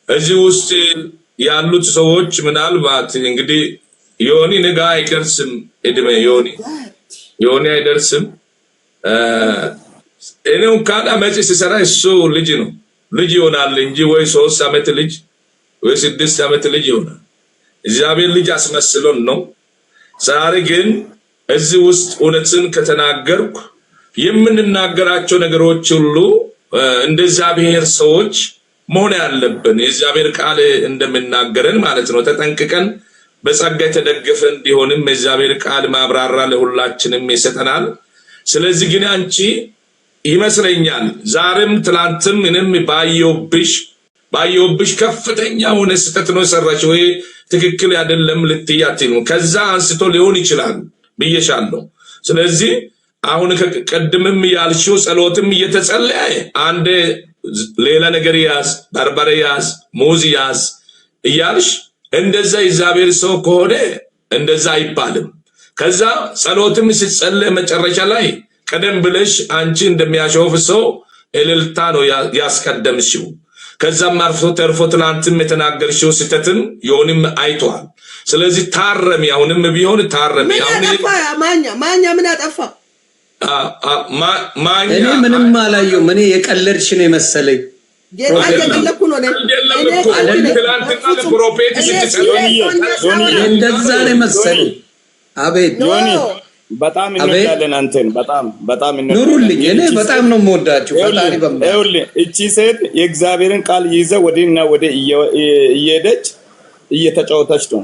እዚህ ውስጥ ያሉት ሰዎች ምናልባት እንግዲህ ዮኒ ነገ አይደርስም። እድሜ ዮኒ አይደርስም። እኔው ካዳ መጪ ሲሰራ እሱ ልጅ ነው ልጅ ይሆናል እንጂ ወይ 3 ዓመት ልጅ ወይ 6 ዓመት ልጅ ይሆናል። እግዚአብሔር ልጅ አስመስሎን ነው። ዛሬ ግን እዚህ ውስጥ እውነትን ከተናገርኩ የምንናገራቸው ነገሮች ሁሉ እንደ እግዚአብሔር ሰዎች መሆን ያለብን የእግዚአብሔር ቃል እንደምናገረን ማለት ነው። ተጠንቅቀን በጸጋ የተደገፈ እንዲሆንም የእግዚአብሔር ቃል ማብራራ ለሁላችንም ይሰጠናል። ስለዚህ ግን አንቺ ይመስለኛል ዛሬም ትላንትም እኔም ባየውብሽ ከፍተኛ ሆነ ስህተት ነው የሰራችው። ወይ ትክክል አይደለም ልትያት ነው። ከዛ አንስቶ ሊሆን ይችላል ብዬሻለሁ። ስለዚህ አሁን ከቀድምም ያልሽው ጸሎትም እየተጸለየ አንድ ሌላ ነገር ያዝ፣ በርበሬ ያዝ፣ ሙዝ ያዝ እያልሽ እንደዛ እግዚአብሔር ሰው ከሆነ እንደዛ አይባልም። ከዛ ጸሎትም ሲጸለይ መጨረሻ ላይ ቀደም ብለሽ አንቺ እንደሚያሾፍ ሰው እልልታ ነው ያስቀደምሽው። ከዛም አርፎ ተርፎ ትላንትም የተናገርሽው ስህተትም ዮኒም አይቷል። ስለዚህ ታረሚ፣ አሁንም ቢሆን ታረሚ። አሁን ማኛ ምን አጠፋ? እኔ ምንም አላየሁም። እኔ የቀለድሽ ነው የመሰለኝ። ጌታ እየገለኩ ነው እኔ እንደዛ ነው መሰለኝ። አቤት ዮኒ በጣም እንወዳለን አንተን በጣም ኑሩልኝ። እኔ በጣም ነው የምወዳችሁ። ፈጣሪ ይኸውልህ እቺ ሴት የእግዚአብሔርን ቃል ይዘ ወዲና ወደ እየሄደች እየተጫወተች ነው።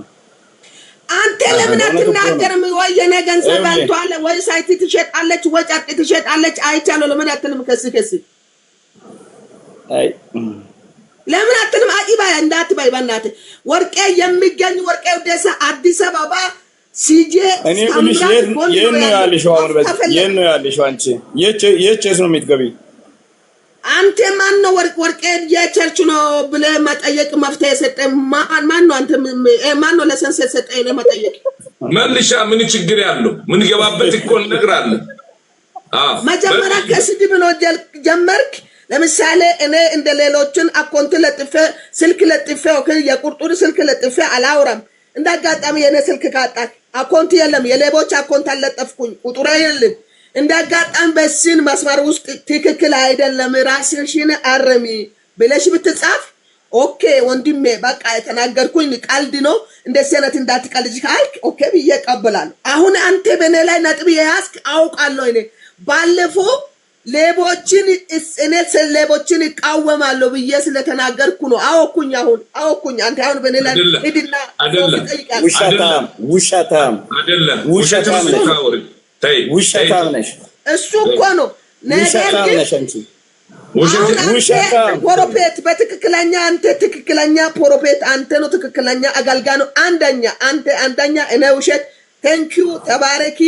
አንተ ለምን አትናገርም? ወይ የኔ ገንዘብ አንቷል ወይ ሳይት ትሸጣለች ወይ ጨርቅ ትሸጣለች አይቻለሁ። ለምን አትልም? ከስ አይ ለምን አትልም? አቂባ እንዳትባይ በእናትህ ወርቄ የሚገኝ ወርቄ ደሳ አዲስ አበባ ሲጄ እኔ ልጅ የት ነው ያለሽው? አሁን የት ነው ያለሽው? አንቺ የቸስ ነው የምትገቢ? አንተ ማን ነው ወርቄ የቸርች ነው ብለህ መጠየቅ መፍትሄ የሰጠኝ ማን ነው? አንተ ማን ነው ለሰንስ የሰጠኝ ለመጠየቅ? መልሻ ምን ችግር ያለው? ምን ገባበት እኮ እነግርሃለሁ። መጀመሪያ ከስድብ ነው ጀመርክ። ለምሳሌ እኔ እንደ ሌሎችን አካውንት ለጥፌ ስልክ ለጥፌ የቁርጡር ስልክ ለጥፌ አላውራም። እንዳጋጣሚ የኔ ስልክ ካጣክ አካውንት የለም፣ የሌቦች አካውንት አለጠፍኩኝ፣ ቁጥር የለም። እንዳጋጣሚ በስን መስመር ውስጥ ትክክል አይደለም፣ ራስሽን አረሚ ብለሽ ብትጻፍ ኦኬ ወንድሜ በቃ የተናገርኩኝ ቀልድ ነው፣ እንደዚህ አይነት እንዳትቀልጂ ካልክ ኦኬ ብዬ እቀበላለሁ። አሁን አንተ በኔ ላይ ነጥብ የያዝክ አውቃለሁ። እኔ ባለፈው ሌቦችን ሌቦችን እቃወማለሁ ብዬ ስለተናገርኩ ነው። አወኩኝ አንተ አሁን በኔ ላይ ሂድና ውሸታም ነሽ። እሱ እኮ ነው ነገር ግን ፕሮፌት በትክክለኛ አንተ ትክክለኛ ፕሮፌት አንተ ነው፣ ትክክለኛ አገልጋይ ነው። አንደኛ እኔ ውሸት ቴንኪዩ ተባረኪ።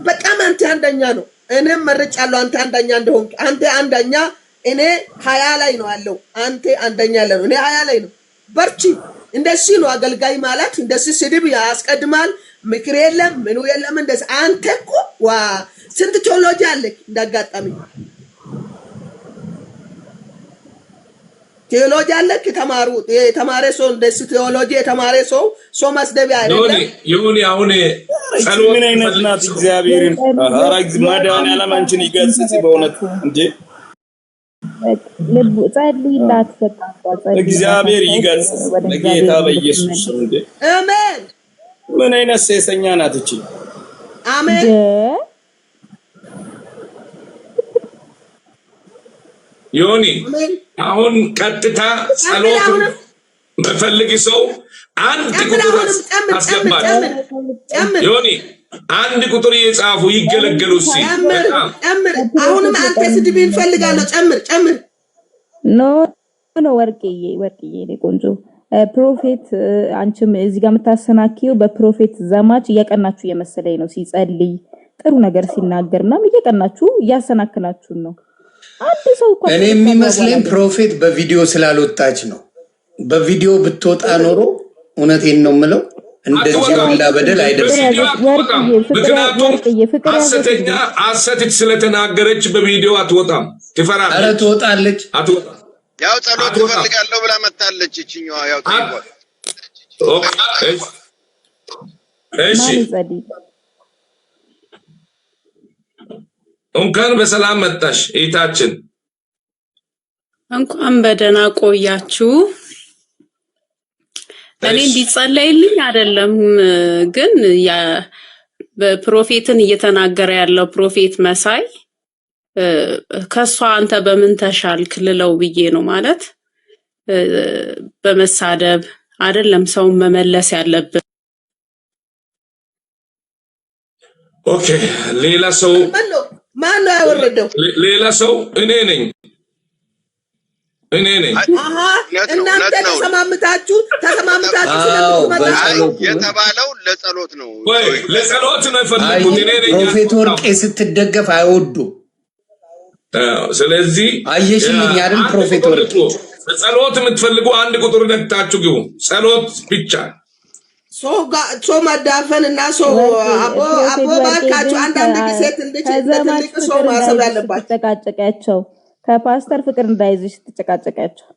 በጣም አንተ አንደኛ ነው። እኔም መርጫለሁ አንተ አንደኛ እንደሆንክ። አንተ አንደኛ እኔ 20 ላይ ነው ያለው። አንተ አንደኛ ላይ ነው፣ እኔ 20 ላይ ነው። በርቺ። እንደዚህ ነው አገልጋይ ማለት። እንደዚህ ስድብ ያስቀድማል። ምክር የለም ምኑ የለም። እንደዚህ አንተ እኮ ዋ ስንት ቴዎሎጂ አለክ። እንዳጋጣሚ ቴዎሎጂ አለክ። የተማረ ሰው እንደዚህ ቴዎሎጂ የተማረ ሰው ማስደቢያ አይደለም። ይሁን አሁን ምን አይነት ናት? እግዚአብሔርን አራግዝ ማዳን ያለማንችን ይገጽጽ በእውነት እንዴ ልብ ጸልይላት ፈጣጣ እግዚአብሔር ይገጽጽ በጌታ በኢየሱስ ስም እንዴ አሜን። ምን አይነት ሴሰኛ ናት እቺ? አሜን። ዮኒ አሁን ቀጥታ ጸሎት መፈልግ ሰው አንድ ቁጥር አስገባል። ዮኒ አንድ ቁጥር እየጻፉ ይገለገሉ ሲ ጨምር። አሁንም አንተ ስድብን ፈልጋለሁ። ጨምር ኖ ወርቅዬ ቆንጆ ፕሮፌት አንቺም እዚህ ጋር የምታሰናኪው በፕሮፌት ዘማች እየቀናችሁ እየመሰለኝ ነው። ሲጸልይ ጥሩ ነገር ሲናገርና እየቀናችሁ እያሰናክናችሁ ነው። አንድ ሰው እኮ እኔ የሚመስለኝ ፕሮፌት በቪዲዮ ስላልወጣች ነው። በቪዲዮ ብትወጣ ኖሮ እውነቴን ነው የምለው እንደዚህ ሁላ በደል አይደርስም። ምክንያቱም ሐሰት ስለተናገረች በቪዲዮ አትወጣም። ትፈራለች። ኧረ ትወጣለች። አትወጣም። ያው ጸሎት ትፈልጋለሁ ብላ መጣለች። እቺኛዋ ያው ታይቋል። እሺ እንኳን በሰላም መጣሽ እህታችን። እንኳን በደህና ቆያችሁ። እኔ እንዲጸለይልኝ አይደለም ግን በፕሮፌትን እየተናገረ ያለው ፕሮፌት መሳይ ከሷ አንተ በምን ተሻልክ ልለው ብዬ ነው። ማለት በመሳደብ አይደለም ሰው መመለስ ያለበት። ኦኬ ሌላ ሰው ማን ነው ያወረደው? ሌላ ሰው እኔ ነኝ። አሃ እናንተ ተሰማምታችሁ የተባለው ለጸሎት ነው ወይ ለጸሎት ነው የፈለኩት። እኔ ነኝ። ፕሮፌት ወርቄ ስትደገፍ አይወዱ። ስለዚህ አየሽልኝ አይደል? ፕሮፌት ወርቄ ጸሎት የምትፈልጉ አንድ ቁጥር ነክታችሁ ግቡ። ጸሎት ብቻ ሰው ማዳፈን እና ሰው አቦ ባካችሁ አንዳንድ ጊዜ ትልቅ ሰው ማሰብ ያለባችሁ ተጨቃጨቂያቸው ከፓስተር ፍቅር እንዳይዝሽ ተጨቃጨቂያቸው።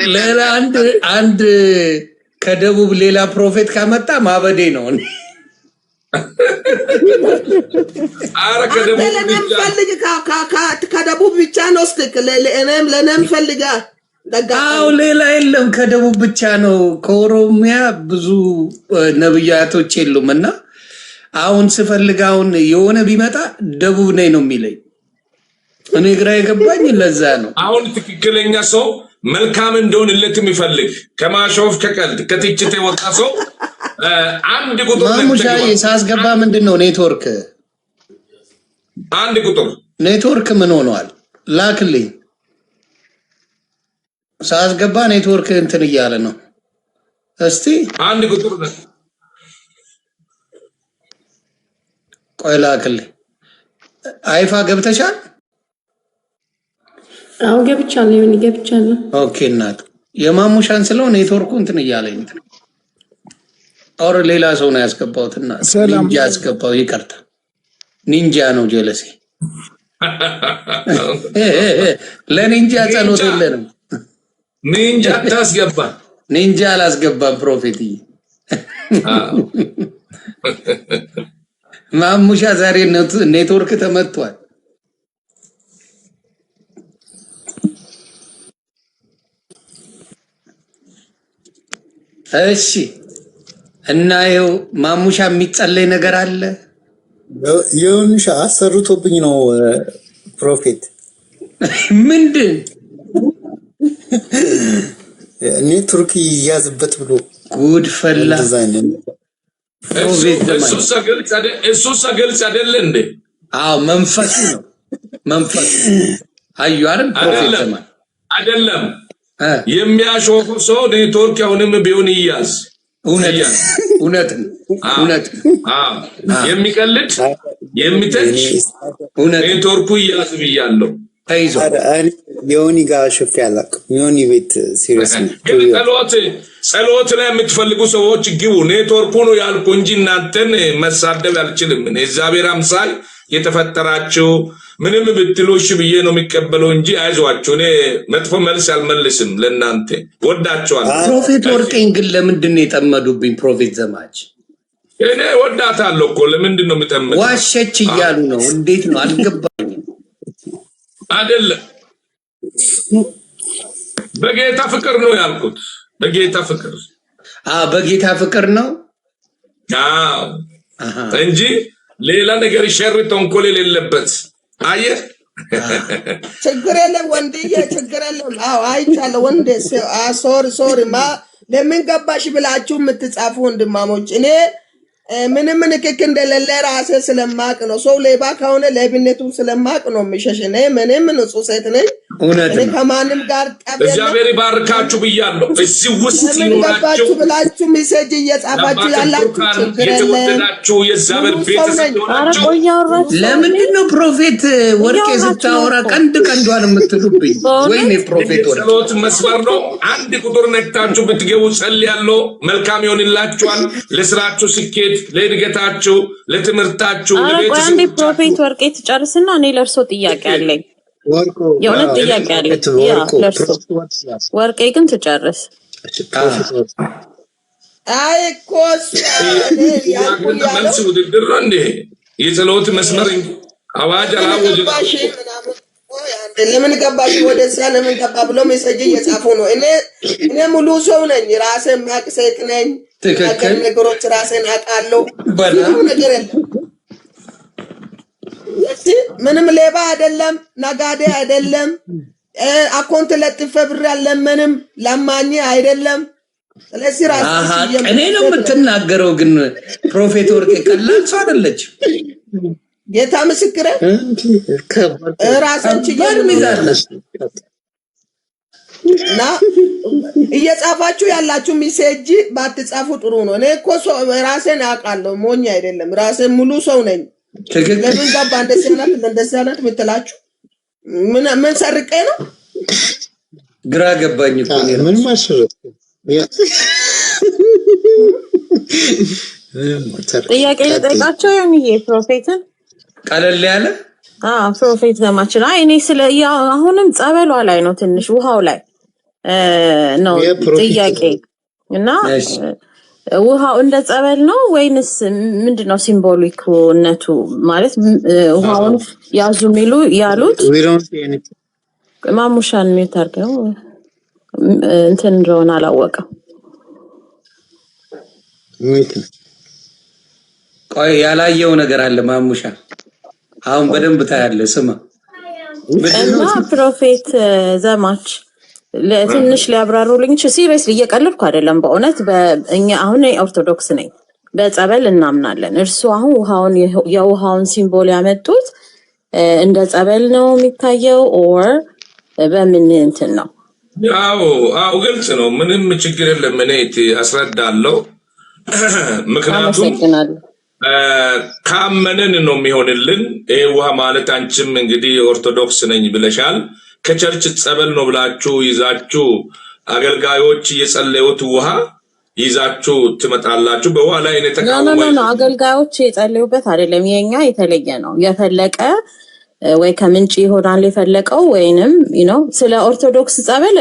ሌላ አንድ ከደቡብ ሌላ ፕሮፌት ካመጣ ማበዴ ነው። አረ ከደቡብ ብቻ ነው ስትክል ለእኔም ፈልጋ አው ሌላ የለም ከደቡብ ብቻ ነው። ከኦሮሚያ ብዙ ነብያቶች የሉምና አሁን ስፈልጋውን የሆነ ቢመጣ ደቡብ ነኝ ነው የሚለኝ። እኔ ግራ የገባኝ ለዛ ነው። አሁን ትክክለኛ ሰው መልካም እንደሆነለት የሚፈልግ ከማሾፍ ከቀልድ ከትችት የወጣ ሰው አንድ ቁጥር ማሙሻዬ ሳስገባ ምንድነው ኔትወርክ አንድ ቁጥር ኔትወርክ ምን ሆኗል? ላክልኝ ሳስገባ ኔትወርክ እንትን እያለ ነው። እስቲ አንድ ቁጥር ቆይ ላክልኝ። አይፋ ገብተሻል? አው ገብቻለሁ። ይሁን ገብቻለሁ። ኦኬ እናት የማሙሻን ስለው ኔትወርኩ እንትን እያለኝ ነው። አውር ሌላ ሰው ነው ያስገባውትና ኒንጃ ያስገባው ይቀርታ ኒንጃ ነው ጀለሴ ለኒንጃ ጸሎት የለንም። ኒንጃ ታስገባ ኒንጃ አላስገባም ፕሮፌትዬ። ማሙሻ ዛሬ ኔትወርክ ተመቷል። እሺ እና ይኸው ማሙሻ የሚጸለይ ነገር አለ። የሆንሻ አሰርቶብኝ ነው ፕሮፌት ምንድን ኔትወርክ ይያዝበት ብሎ ጉድ ፈላ። እሱ ሰገልጽ አይደለ እንዴ? አዎ መንፈሱ ነው መንፈሱ። አዩ አይደል ፕሮፌት አይደለም የሚያሾፉ ሰው ኔትወርክ አሁንም ቢሆን ይያዝ። እውነት የሚቀልድ የሚተች ኔትወርኩ ይያዝ ብያለሁ። ተይዞ የሆኒ ጋር ሾፍ ያላቅ የሆኒ ቤት ሲሪየስ ነው። ጸሎት ላይ የምትፈልጉ ሰዎች ግቡ። ኔትወርኩ ነው ያልኩ እንጂ እናንተን መሳደብ አልችልም። እግዚአብሔር አምሳል የተፈጠራችሁ ምንም ብትሉሽ ብዬ ነው የሚቀበለው እንጂ አይዟችሁ። እኔ መጥፎ መልስ አልመልስም ለእናንተ ወዳችኋል። ፕሮፌት ወርቄን ግን ለምንድን ነው የጠመዱብኝ? ፕሮፌት ዘማች እኔ ወዳታለሁ እኮ ለምንድን ነው የምጠመደው? ዋሸች እያሉ ነው። እንዴት ነው አልገባኝም። አይደለም በጌታ ፍቅር ነው ያልኩት። በጌታ ፍቅር በጌታ ፍቅር ነው እንጂ ሌላ ነገር ሸር ተንኮል የሌለበት። አየህ ችግር የለም ወንድዬ ችግር የለም። አዎ አይቻለሁ ወንዴ። ሶሪ ለምን ገባሽ ብላችሁ የምትጻፉ ወንድማሞች እኔ ምንም ንክክ እንደሌለ ራሴ ስለማቅ ነው። ሰው ሌባ ከሆነ ሌብነቱ ስለማቅ ነው የሚሸሽ። እኔ ምንም ንጹህ ሴት ነኝ። እኔ ከማንም ጋር ጠብ እግዚአብሔር ይባርካችሁ ብያለሁ። እዚህ ውስጥ ይኖራችሁ ብላችሁ ሜሴጅ እየጻፋችሁ ያላችሁ ችግር የለም። የእግዚአብሔር ቤተሰብ ሆናችሁ ለምንድን ነው ፕሮፌት ወርቄ ስታወራ ቀንዷን የምትሉብኝ? ወይኔ ፕሮፌት ወርቄ ጸሎት መስመር ነው። አንድ ቁጥር ነክታችሁ ብትገቡ ጸልያለሁ። መልካም ይሆንላችኋል። ለስራችሁ ስኬት፣ ለእድገታችሁ፣ ለትምህርታችሁ፣ ለቤተሰብ ፕሮፌት ወርቄ ትጨርስና እኔ ለእርሶ ጥያቄ አለኝ። የእውነት ጥያቄ አለኝ። ለእርሶ ወርቄ ግን ትጨርስ። አይ ኮስ መልስ ውድድር ነው እንዴ? የጸሎት መስመር አዋጅ አላወጅ ለምን ገባሽ ወደዛ ለምን ገባ ብሎ ሜሴጅ እየጻፉ ነው። እኔ ሙሉ ሰው ነኝ። ራሴ ማቅ ሴት ነኝ። ነገሮች ራሴን አውቃለሁ። ነገር የለም። ምንም ሌባ አይደለም፣ ነጋዴ አይደለም። አካውንት ለጥፈ ብር አለምንም ለማኝ አይደለም። ስለዚህ ራሴ እኔ ነው የምትናገረው። ግን ፕሮፌት ወርቄ ቀላል ሰው አይደለች። ጌታ ምስክሬ ራሳችን እና እየጻፋችሁ ያላችሁ ሜሴጅ ባትጻፉ ጥሩ ነው። እኔ እኮ ራሴን አውቃለሁ፣ ሞኝ አይደለም። ራሴን ሙሉ ሰው ነኝ። ለምን ገባ እንደዚህ አይነት የምትላችሁ ምን ሰርቄ ነው? ግራ ገባኝ እኮ ምን ማስረት ጥያቄ ልጠይቃቸው የሚዬ ፕሮፌትን ቀለል ያለ ፕሮፌት ዘማችን እኔ ስለ አሁንም ጸበሏ ላይ ነው ትንሽ ውሃው ላይ ነው ጥያቄ። እና ውሃው እንደ ጸበል ነው ወይንስ ምንድነው ሲምቦሊክነቱ? ማለት ውሃውን ያዙ ሚሉ ያሉት ማሙሻን የሚታርገው እንትን እንደሆነ አላወቀም። ቆይ ያላየው ነገር አለ ማሙሻ፣ አሁን በደንብ ታያለ። ስማ እና ፕሮፌት ዘማች ለትንሽ ሊያብራሩልኝ ሲሪየስሊ እየቀለድኩ አይደለም በእውነት በእኛ አሁን ኦርቶዶክስ ነኝ፣ በጸበል እናምናለን። እርሱ አሁን የውሃውን ሲምቦል ያመጡት እንደ ጸበል ነው የሚታየው ኦር በምን እንትን ነው? አዎ ግልጽ ነው። ምንም ችግር የለም። እኔ አስረዳለሁ። ምክንያቱም ካመንን ነው የሚሆንልን። ይሄ ውሃ ማለት አንቺም እንግዲህ ኦርቶዶክስ ነኝ ብለሻል። ከቸርች ጸበል ነው ብላችሁ ይዛችሁ አገልጋዮች የጸለዩት ውሃ ይዛችሁ ትመጣላችሁ። በውሃ ላይ ነው ተቃውሞ ነው። አገልጋዮች የጸለዩበት አይደለም፣ የኛ የተለየ ነው። የፈለቀ ወይ ከምንጭ ይሆናል የፈለቀው ወይንም ስለ ኦርቶዶክስ ጸበል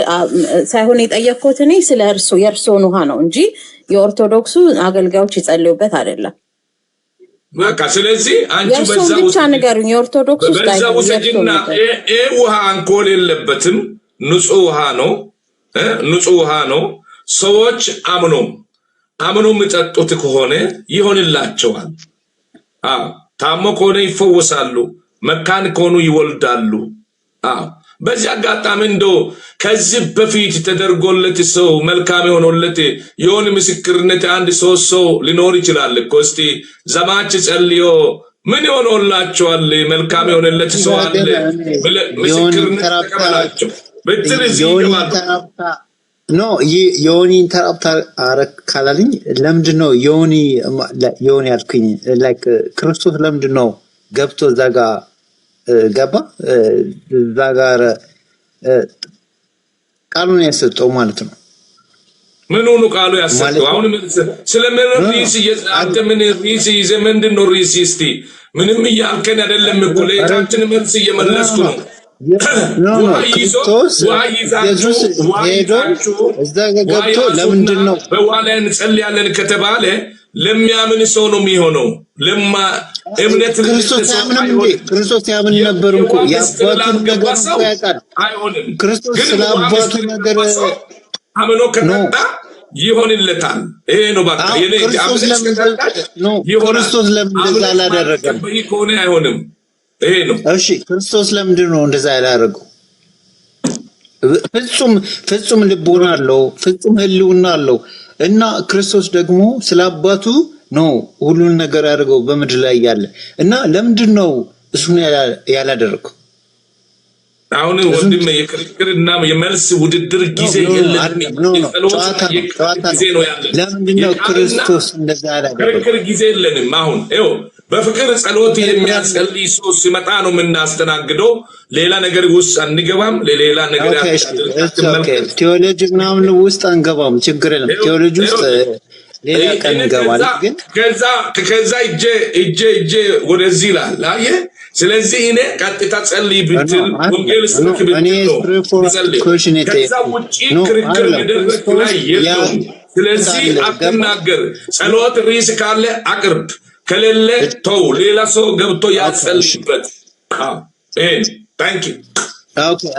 ሳይሆን የጠየቅኩት እኔ ስለ የእርሶን ውሃ ነው እንጂ የኦርቶዶክሱ አገልጋዮች የጸለዩበት አይደለም። በቃ ስለዚህ አንቺ በዛው ብቻ ንገሩኝ። የኦርቶዶክስ በዛው ሰጅና ውሃ አንኮል የለበትም፣ ንጹህ ውሃ ነው። ሰዎች አምኖ የሚጠጡት ከሆነ ይሆንላቸዋል። ታሞ ከሆነ ይፈወሳሉ፣ መካን ከሆኑ ይወልዳሉ። በዚህ አጋጣሚ ከዚህ በፊት ተደርጎለት ሰው መልካም የሆነለት የሆነ ምስክርነት አንድ ሰው ሊኖር ይችላል እኮ። እስቲ ዘማች ጸልዮ ምን ሆኖላቸዋል? መልካም የሆነለት ሰው አለ ምስክርነት ተቀበላቸው ብትል እዚህ ይገባሉ። ዮኒ ኢንተራፕት ካላልኝ ለምንድን ነው ዮኒ ያልኩኝ? ላይክ ክርስቶስ ለምንድን ነው ገብቶ እዛ ጋር ገባ? እዛ ጋር ቃሉን ያሰጠው ማለት ነው። ምን ሆኖ ቃሉ ያሰጠው? አሁን ስለምን ሪስ አንተ ምን ሪስ ይዘህ ምንድን ነው ሪስ? እስቲ ምንም እያልከን አይደለም እኮ ለታችን መልስ እየመለስኩ ነው። ለምንድን ነው በውሃ ላይ እንጸልያለን ከተባለ ለሚያምን ሰው ነው የሚሆነው። እምነት ክርስቶስ ያምን ነበር እኮ ያባቱን ነገር ያውቃል። ክርስቶስ ስለአባቱ ነገር አምኖ ከጠጣ ይሆንለታል። ይሄ ነው በቃ ክርስቶስ ለምን እንደዛ አላደረገም? ከሆነ አይሆንም። ይሄ ነው እሺ። ክርስቶስ ለምንድን ነው እንደዛ ያላደረገው? ፍጹም ልቦና አለው፣ ፍጹም ህልውና አለው እና ክርስቶስ ደግሞ ስለአባቱ ነው ሁሉን ነገር ያደርገው በምድር ላይ ያለ እና ለምንድን ነው እሱን ያላደረገው? አሁን ወንድም የክርክርና የመልስ ውድድር ጊዜ የለንም። ለምንድን ነው ክርስቶስ እንደዛ ያላደረገው? ክርክር ጊዜ የለንም። አሁን በፍቅር ጸሎት የሚያጸልይ ሰው ሲመጣ ነው የምናስተናግደው። ሌላ ነገር ውስጥ አንገባም። ለሌላ ነገር ቴዎሎጂ ምናምን ውስጥ አንገባም። ችግር የለም። ቴዎሎጂ ውስጥ ሌላ ቀን እንገባለን። ግን ከዛ እጄ ወደዚህ ይላል። አየህ፣ ስለዚህ እኔ ቀጥታ ጸልይ ብትል ወንጌል ስልክ ብትል ከዛ ውጪ ክርክር መድረክ ላይ የለውም። ስለዚህ አትናገር። ጸሎት ርዕስ ካለ አቅርብ፣ ከሌለ ተው፣ ሌላ ሰው ገብቶ ያጸልይበት።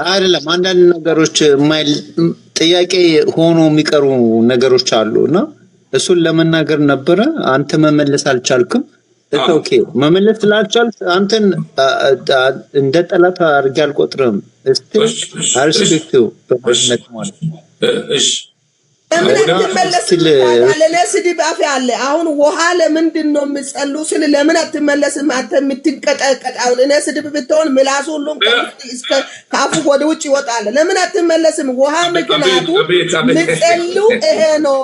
አይደለም አንዳንድ ነገሮች ጥያቄ ሆኖ የሚቀሩ ነገሮች አሉ እና እሱን ለመናገር ነበረ። አንተ መመለስ አልቻልክም። ኦኬ መመለስ ስላልቻልክ አንተን እንደ ጠላት አድርጌ አልቆጥርም። እስቲ አርስክቱ በማለት ማለት ነው። እሺ ስድብ አፍ ያለ አሁን ውሃ ለምንድን ነው የምጸሉ ስል ለምን አትመለስም? አንተ የምትንቀጠቀጥ አሁን እኔ ስድብ ብትሆን ምላሱ ሁሉም እስከ ካፉ ወደ ውጭ ይወጣል። ለምን አትመለስም? ውሃ ምክንያቱ ምጸሉ ይሄ ነው።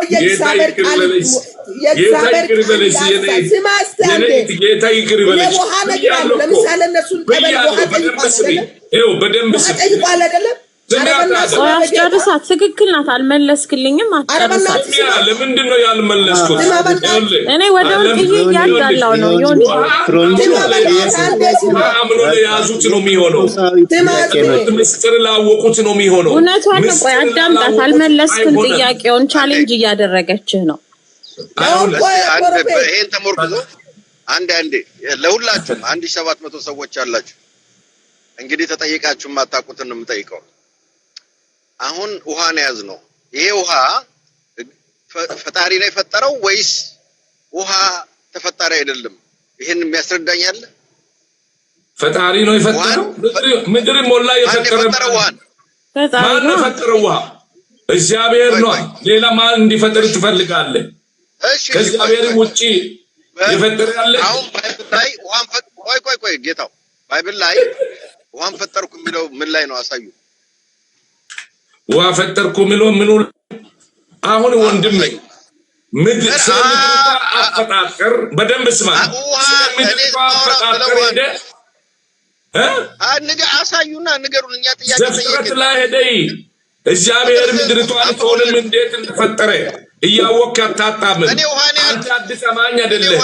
የእግዚአብሔር ቃል ስማ እስቲ አንዴ ውሃ ነግራሉ። ለምሳሌ እነሱን ጠበል ውሃ ጠይቋል አይደለም? አስጨርሳት። ትክክል ናት። አልመለስክልኝም። አስጨርሳት። ለምንድን ነው ያልመለስኩት? እኔ ወደ ወርቅዬ እያዳላው ነው። ይሁን አምኖ ለያዙት ነው የሚሆነው። ምስጢር ላወቁት ነው የሚሆነው። እውነቷን ነው። ቆይ አዳምጣት። አልመለስክም። ጥያቄውን ቻሌንጅ እያደረገችህ ነው። ይሄን ተሞርክዞ አንዴ ለሁላችሁም 1700 ሰዎች አላችሁ። እንግዲህ ተጠይቃችሁ ማታውቁትን ነው የምጠይቀው። አሁን ውሃ ነው ያዝነው። ይሄ ውሃ ፈጣሪ ነው የፈጠረው ወይስ ውሃ ተፈጣሪ አይደለም? ይሄን የሚያስረዳኝ አለ? ፈጣሪ ነው የፈጠረው። ምድር ሞላ የፈጠረው ውሃ ማን ነው የፈጠረው? ውሃ እግዚአብሔር ነው። ሌላ ማን እንዲፈጠር ትፈልጋለህ? ከእግዚአብሔር ውጪ የፈጠረ ያለ? አሁን ባይብል ላይ ውሃን ቆይ ጌታው ባይብል ላይ ውሃን ፈጠርኩ የሚለው ምን ላይ ነው? አሳዩ። ውሃ ፈጠርኩ የሚለው ምኑ? አሁን ወንድም ነኝ ምድር አፈጣጠር በደንብ ስማ። ምድር አፈጣጠር ሄደ አሳዩና ንገሩን። እኛ ጥያቄ ዘፍጥረት ላይ ሄደ እግዚአብሔር ምድሪቷን ቶንም እንዴት እንደፈጠረ እያወቅህ አታጣምም። አንተ አዲስ አማኝ አይደለህም።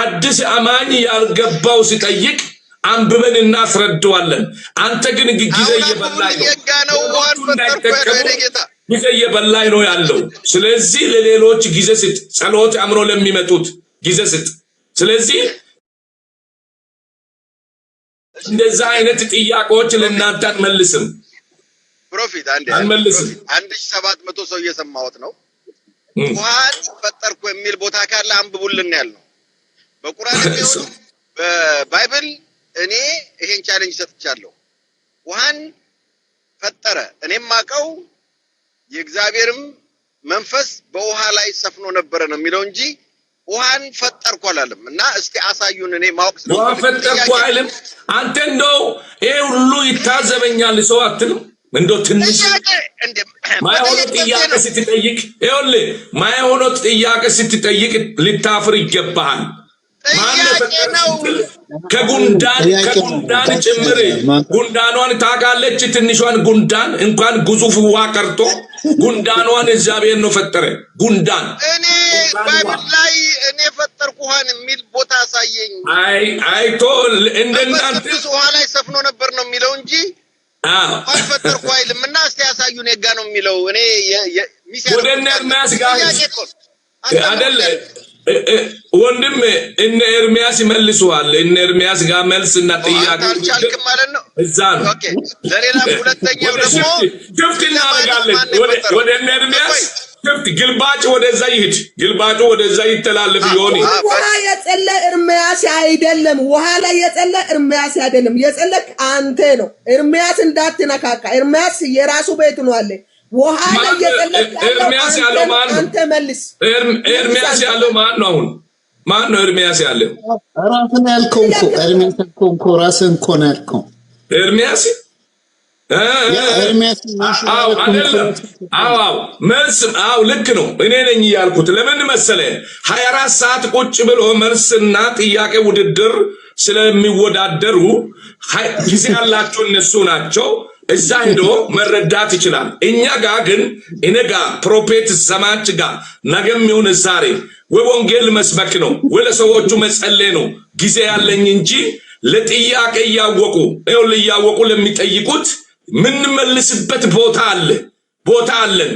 አዲስ አማኝ ያልገባው ሲጠይቅ አንብበን እናስረዳዋለን። አንተ ግን ጊዜ እየበላህ ነው። ጊዜ እየበላህ ነው ያለው። ስለዚህ ለሌሎች ጊዜ ስጥ። ጸሎት አምኖ ለሚመጡት ጊዜ ስጥ። ስለዚህ እንደዛ አይነት ጥያቄዎች ለእናንተ አንመልስም። ፕሮፊት አንመልስም። 1700 ሰው እየሰማሁት ነው። ውሃን ፈጠርኩ የሚል ቦታ ካለ አንብቡልን ያልነው በቁርአን የሚሆን በባይብል እኔ ይሄን ቻሌንጅ ሰጥቻለሁ። ውሃን ፈጠረ። እኔም ማቀው የእግዚአብሔርም መንፈስ በውሃ ላይ ሰፍኖ ነበረ ነው የሚለው እንጂ ውሃን ፈጠርኩ አላለም። እና እስቲ አሳዩን። እኔ ማወቅ ውሃ ፈጠርኩ አይልም። አንተ እንደው ይሄ ሁሉ ይታዘበኛል ሰው አትልም? እንደው ትንሽ ማይሆነ ጥያቄ ስትጠይቅ ይኸውልህ፣ ማይሆነ ጥያቄ ስትጠይቅ ልታፍር ይገባሃል። ከጉንዳን ጭምር ጉንዳኗን ታውቃለች። ትንሿን ጉንዳን እንኳን ግዙፍ ውሃ ቀርቶ ጉንዳኗን እግዚአብሔር ነው ፈጠረ። ጉንዳን እኔ ባይብል ላይ እኔ ፈጠርኩ ውሃን የሚል ቦታ አሳየኝ። አይቶ እንደናንተ ውሃ ላይ ሰፍኖ ነበር ነው የሚለው እንጂ ውሃን ፈጠርኩ አይልም። እና እስቲ ያሳዩን የጋ ነው የሚለው። እኔ ወደ ኤርምያስ ጋር አይደለ ወንድም እነ ኤርምያስ ይመልሱዋል። እነ ኤርምያስ ጋር መልስና ጥያቄ አልቻልክም ማለት ነው። እዛ ነው። ኦኬ ለሌላ ሁለተኛው ደግሞ ክፍት እናደርጋለን። ወደ እነ ኤርምያስ ክፍት ግልባጭ ወደዛ ይሄድ፣ ግልባጩ ወደዛ ይተላለፍ። ይሆን ውሃ የጸለ ኤርምያስ አይደለም። ውሃ ላይ የጸለ ኤርምያስ አይደለም። የጸለክ አንተ ነው። ኤርምያስ እንዳትነካካ። ኤርምያስ የራሱ ቤት ነው አለ። ውሃ ላይ የጸለክ ኤርምያስ ያለው ማን ነው? አንተ መልስ። ኤርምያስ ያለው ማን ነው? አሁን ማን ነው ኤርምያስ ያለው? ራስን ያልከው እኮ ኤርምያስ እኮ ራስን እኮ ነው ያልከው ኤርምያስ መልስ ልክ ነው። እኔ ነኝ ያልኩት። ለምን መሰለ 24 ሰዓት ቁጭ ብሎ መልስና ጥያቄ ውድድር ስለሚወዳደሩ ጊዜ ያላቸው እነሱ ናቸው። እዛ ሄዶ መረዳት ይችላል። እኛ ጋር ግን እኔ ጋር ፕሮፌት ሰማች ጋር ነገም ይሁን ዛሬ ወይ ወንጌል መስበክ ነው ወይ ለሰዎቹ መጸለይ ነው ጊዜ ያለኝ እንጂ ለጥያቄ እያወቁ ለሚጠይቁት ምን መልስበት ቦታ አለን።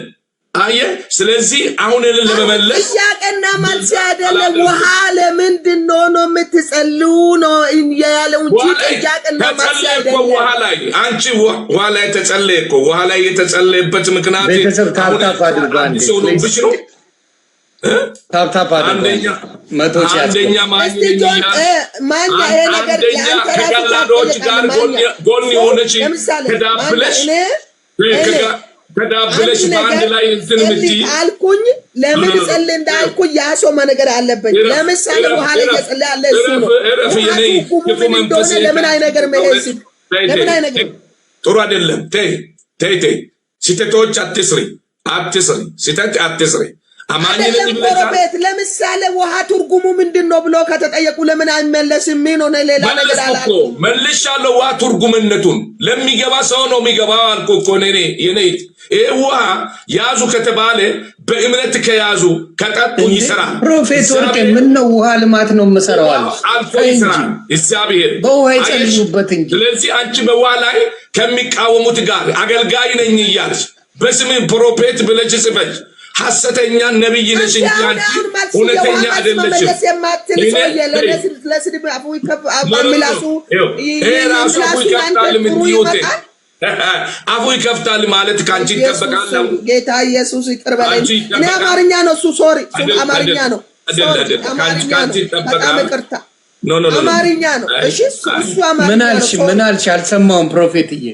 አየ ስለዚህ አሁን ለመመለስ ጥያቄና መልስ አይደለም። ውሃ ለምንድን ነው የምትጸልዩ ነው ያለው እንጂ ጥያቄና መልስ አይደለም። ውሃ ላይ አንቺ ውሃ ላይ ተጸለየ እኮ። ውሃ ላይ የተጸለየበት ምክንያት ቤተሰብ ታፕታፕ አድርጎ አንዴ ታፕታፕ አድርጎ አንደኛ ማኛ ይሄ ነገር ከቀላዶች ጋር ጎን የሆነች ከዳብለሽ በአንድ ላይ እንትን ምትይ አልኩኝ። ለምን ጸልይ እንዳልኩኝ ያሶማ ነገር አለበት። ለምሳሌ ውሃ ላይ የጸለየ አለ እሱ ነው። ክፉ መንፈስ ለምን አይነገር መሄድ ለምን አይነገር ጥሩ አይደለም። ተይ ስህተቶች አትስሪ። ስህተት አትስሪ። አማኝነኝ ጎረቤት ለምሳሌ ውሃ ትርጉሙ ምንድነው ብሎ ከተጠየቁ ለምን አይመለስም? ምን ሆነ? ሌላ ነገር አላልኩ መልሻለሁ። ውሃ ትርጉምነቱን ለሚገባ ሰው ነው የሚገባው አልኩ እኮ እኔ የኔት ይሄ ውሃ ያዙ ከተባለ በእምነት ከያዙ ከጠጡ ይሰራል። ፕሮፌት ወርቄ ምን ነው ውሃ ልማት ነው መሰራው አልፎ ይሰራል እግዚአብሔር በውሃ ይጸልዩበት እንጂ። ስለዚህ አንቺ በውሃ ላይ ከሚቃወሙት ጋር አገልጋይ ነኝ እያልሽ በስም ፕሮፌት ብለሽ ጽፈሽ ሐሰተኛ ነብይ ነሽ እንጂ አንቺ እውነተኛ አይደለሽም። ለስድብ አፉ ይከፍ አፉ ይከፍታል ማለት ካንቺ ይጠበቃል። ጌታ ኢየሱስ ይቅር በለኝ። እኔ አማርኛ ነው እሱ ሶሪ አማርኛ ነው ካንቺ ይጠበቃል። ኖ አማርኛ ነው። እሺ እሱ አማርኛ ነው። ምን አልሽ? አልሰማሁም ፕሮፌትዬ።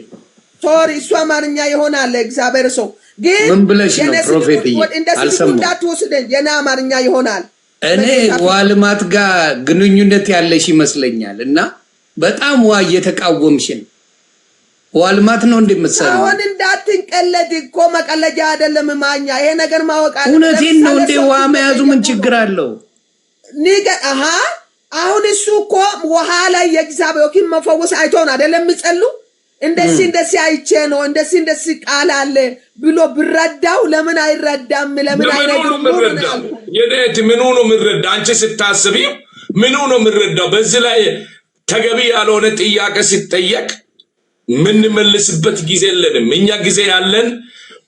ሶሪ እሱ አማርኛ ይሆናል። እግዚአብሔር ሰው ግን ምን ብለሽ ነው ፕሮፌትዬ? አልሰማሁም። እንዳትወስደኝ የኔ አማርኛ ይሆናል። እኔ ዋልማት ጋር ግንኙነት ያለሽ ይመስለኛል እና በጣም ዋ እየተቃወምሽ ነው። ዋልማት ነው እንደምትሰራው አሁን እንዳትንቀለድ እኮ መቀለጃ አይደለም ማኛ። ይሄ ነገር ማወቅ አለ። እውነቴን ነው እንደ ዋ መያዙ ምን ችግር አለው? አሁን እሱ እኮ ውሃ ላይ የእግዚአብሔር መፈወስ አይቶን አይደለም የሚጸሉ እንደዚህ አይቼ ነው እንደዚህ ቃል አለ ብሎ ብረዳው ለምን አይረዳም? ለምን አይረዳም? የኔት ምኑ ነው ምረዳ? አንቺ ስታስቢ ምኑ ነው ምረዳው? በዚህ ላይ ተገቢ ያልሆነ ጥያቄ ሲጠየቅ ምን መልስበት ጊዜ የለንም። እኛ ጊዜ ያለን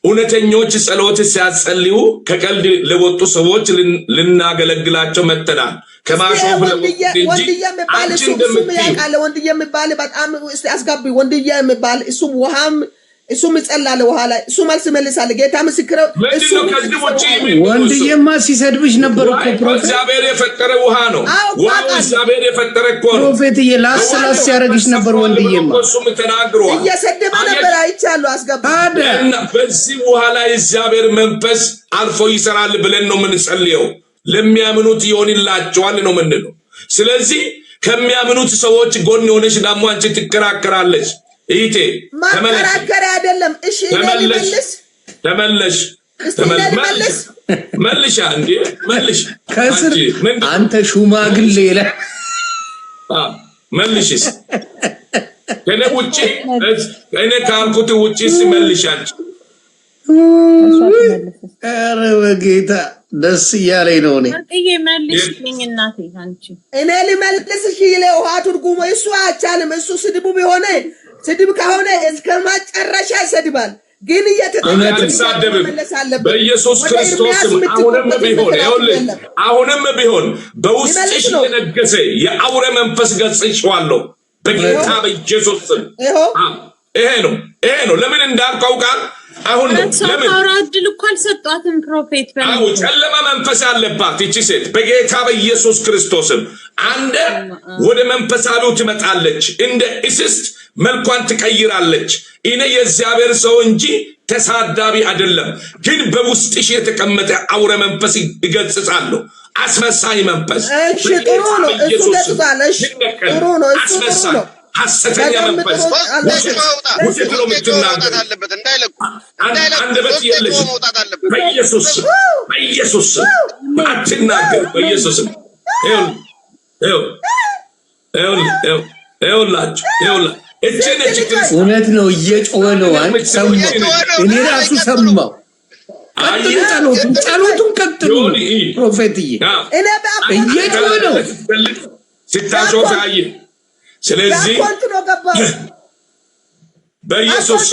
እውነተኞች ጸሎት ሲያጸልዩ ከቀልድ ለወጡ ሰዎች ልናገለግላቸው መተናል። ከማሾፍ ለወጡ እንጂ አንቺ እንደምትይው ወንድዬ የሚባል በጣም አስጋቢ ወንድዬ የሚባል እሱም ውሃም እሱም ይጸላል ውሃ ላይ እሱ መልስ መልሳል። ጌታ ምስክር እሱ ወንድዬማ ሲሰድብሽ ነበር እኮ ፕሮፌት። እግዚአብሔር የፈጠረ ውሃ ነው። ውሃው እግዚአብሔር የፈጠረ እኮ ነው። ፕሮፌትዬ ላስላስ ያረግሽ ነበር ወንድዬማ። እሱም ተናግሯል። እየሰደበ ነበር አይቻሉ አስገባ እና በዚህ ውሃ ላይ እግዚአብሔር መንፈስ አልፎ ይሰራል ብለን ነው የምንጸልየው። ለሚያምኑት ይሆንላቸዋል ነው የምንለው። ስለዚህ ከሚያምኑት ሰዎች ጎን ሆነሽ ደግሞ አንቺ ትከራከራለች። ኢቴ ማከራከር አይደለም። እሺ ተመለሽ መልሻ እንዴ መልሽ ከስር አንተ ሹማግሌ ላይ መልሽስ ከነ ውጪ እኔ ካልኩት ውጪ ሲመልሻል። ኧረ በጌታ ደስ እያለኝ ነው። እኔ መልሽልኝ እናቴ አንቺ እኔ ልመልስሽ ይለ ውሃ ትርጉሙ እሱ አቻልም። እሱ ስድቡ ቢሆነ ስድብ ከሆነ እስከ መጨረሻ ይሰድባል። ግን አልሳደብም በኢየሱስ ክርስቶስ አሁንም ቢሆን በውስጥሽ የነገሰ የአውሬ መንፈስ ገጽቼዋለሁ በጌታ በኢየሱስ ስም። ይሄ ነው ለምን እንዳልከው ቃል አሁን ነው ለምን አውራድል እኮ አልሰጧትም ፕሮፌት አው ጨለማ መንፈስ ያለባት እቺ ሴት በጌታ በኢየሱስ ክርስቶስም አንደ ወደ መንፈሳዊው ትመጣለች፣ እንደ እስስት መልኳን ትቀይራለች። እኔ የእግዚአብሔር ሰው እንጂ ተሳዳቢ አይደለም፣ ግን በውስጥሽ የተቀመጠ አውሬ መንፈስ ይገጽጻለሁ። አስመሳይ መንፈስ እሺ ጥሩ ነው እሱ ገጽጻለሽ ጥሩ ነው እሱ ጥሩ ነው። ሐሰተኛ መንፈስ ውሸት ነው የምትናገር አንደበት የለሽ በኢየሱስ አትናገር በኢየሱስ እውነት ነው። እየጮኸ ነው። እኔ ራሱ ሰማሁ። ጸሎቱን ቀጥሉ ፕሮፌትዬ፣ እየጮኸ ነው ስታሾፍ አየ። ስለዚህ በኢየሱስ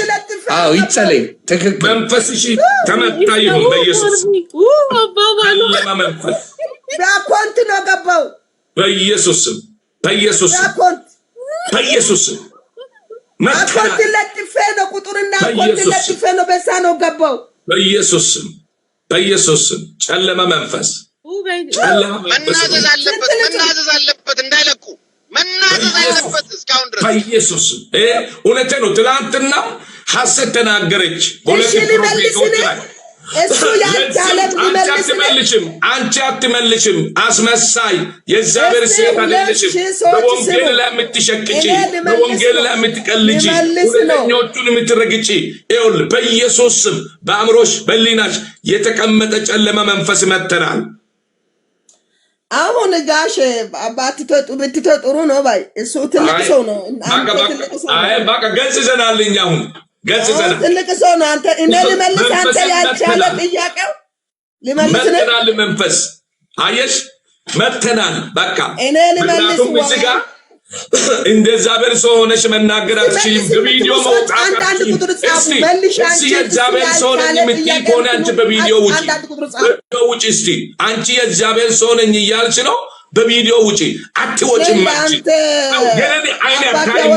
ይጸለይ። ትክክል። መንፈስሽ ተመታ ይሁን በኢየሱስ ለማመንፈስ በአኮንት ነው ገባው በኢየሱስ አኮንት ለጥፌ ነው ቁጥርና አኮንት ለጥፌ ነው በሳ ነው ገባው በኢየሱስ ጨለማ መንፈስ መናዘዝ አለበት እንዳይለቁ መናዘዝ አለበት እስካሁን ድረስ በኢየሱስ እውነቴ ነው። ትላንትና ሐሰት ተናገረች በሁለት ፕሮፌቶች ላይ እሱ ያቻለም አንቺ አትመልሽም አስመሳይ የእግዚአብሔር ሴት አይደለሽም በወንጌል ላይ የምትሸቅጪ በወንጌል ላይ የምትቀልጂ ሁለተኞቹን የምትረግጪ ይኸውልህ በኢየሱስ ስም በአእምሮሽ በሊናሽ የተቀመጠ ጨለማ መንፈስ መተናል አሁን ጋሽ አባት ብትተጥሩ ነው ባይ እሱ ትልቅ ሰው ነው በቃ ገጽዘናልኝ አሁን ገጽዘናል ትልቅ ሰው ነው አንተ እኔ ልመልስ አንተ ያቻለ ጥያቄው ልመልስ መተናል መንፈስ አየሽ መተናል በቃ እኔ ልመልስ እንደ እግዚአብሔር ሰው ሆነሽ መናገር አትችይም በቪዲዮ መውጣት እስቲ የእግዚአብሔር ሰው ነኝ የምትይ ከሆነ አንቺ በቪዲዮ ውጪ እስቲ አንቺ የእግዚአብሔር ሰው ነኝ እያልሽ ነው በቪዲዮ ውጪ አትወጪም ገለኔ አይኔ አታይም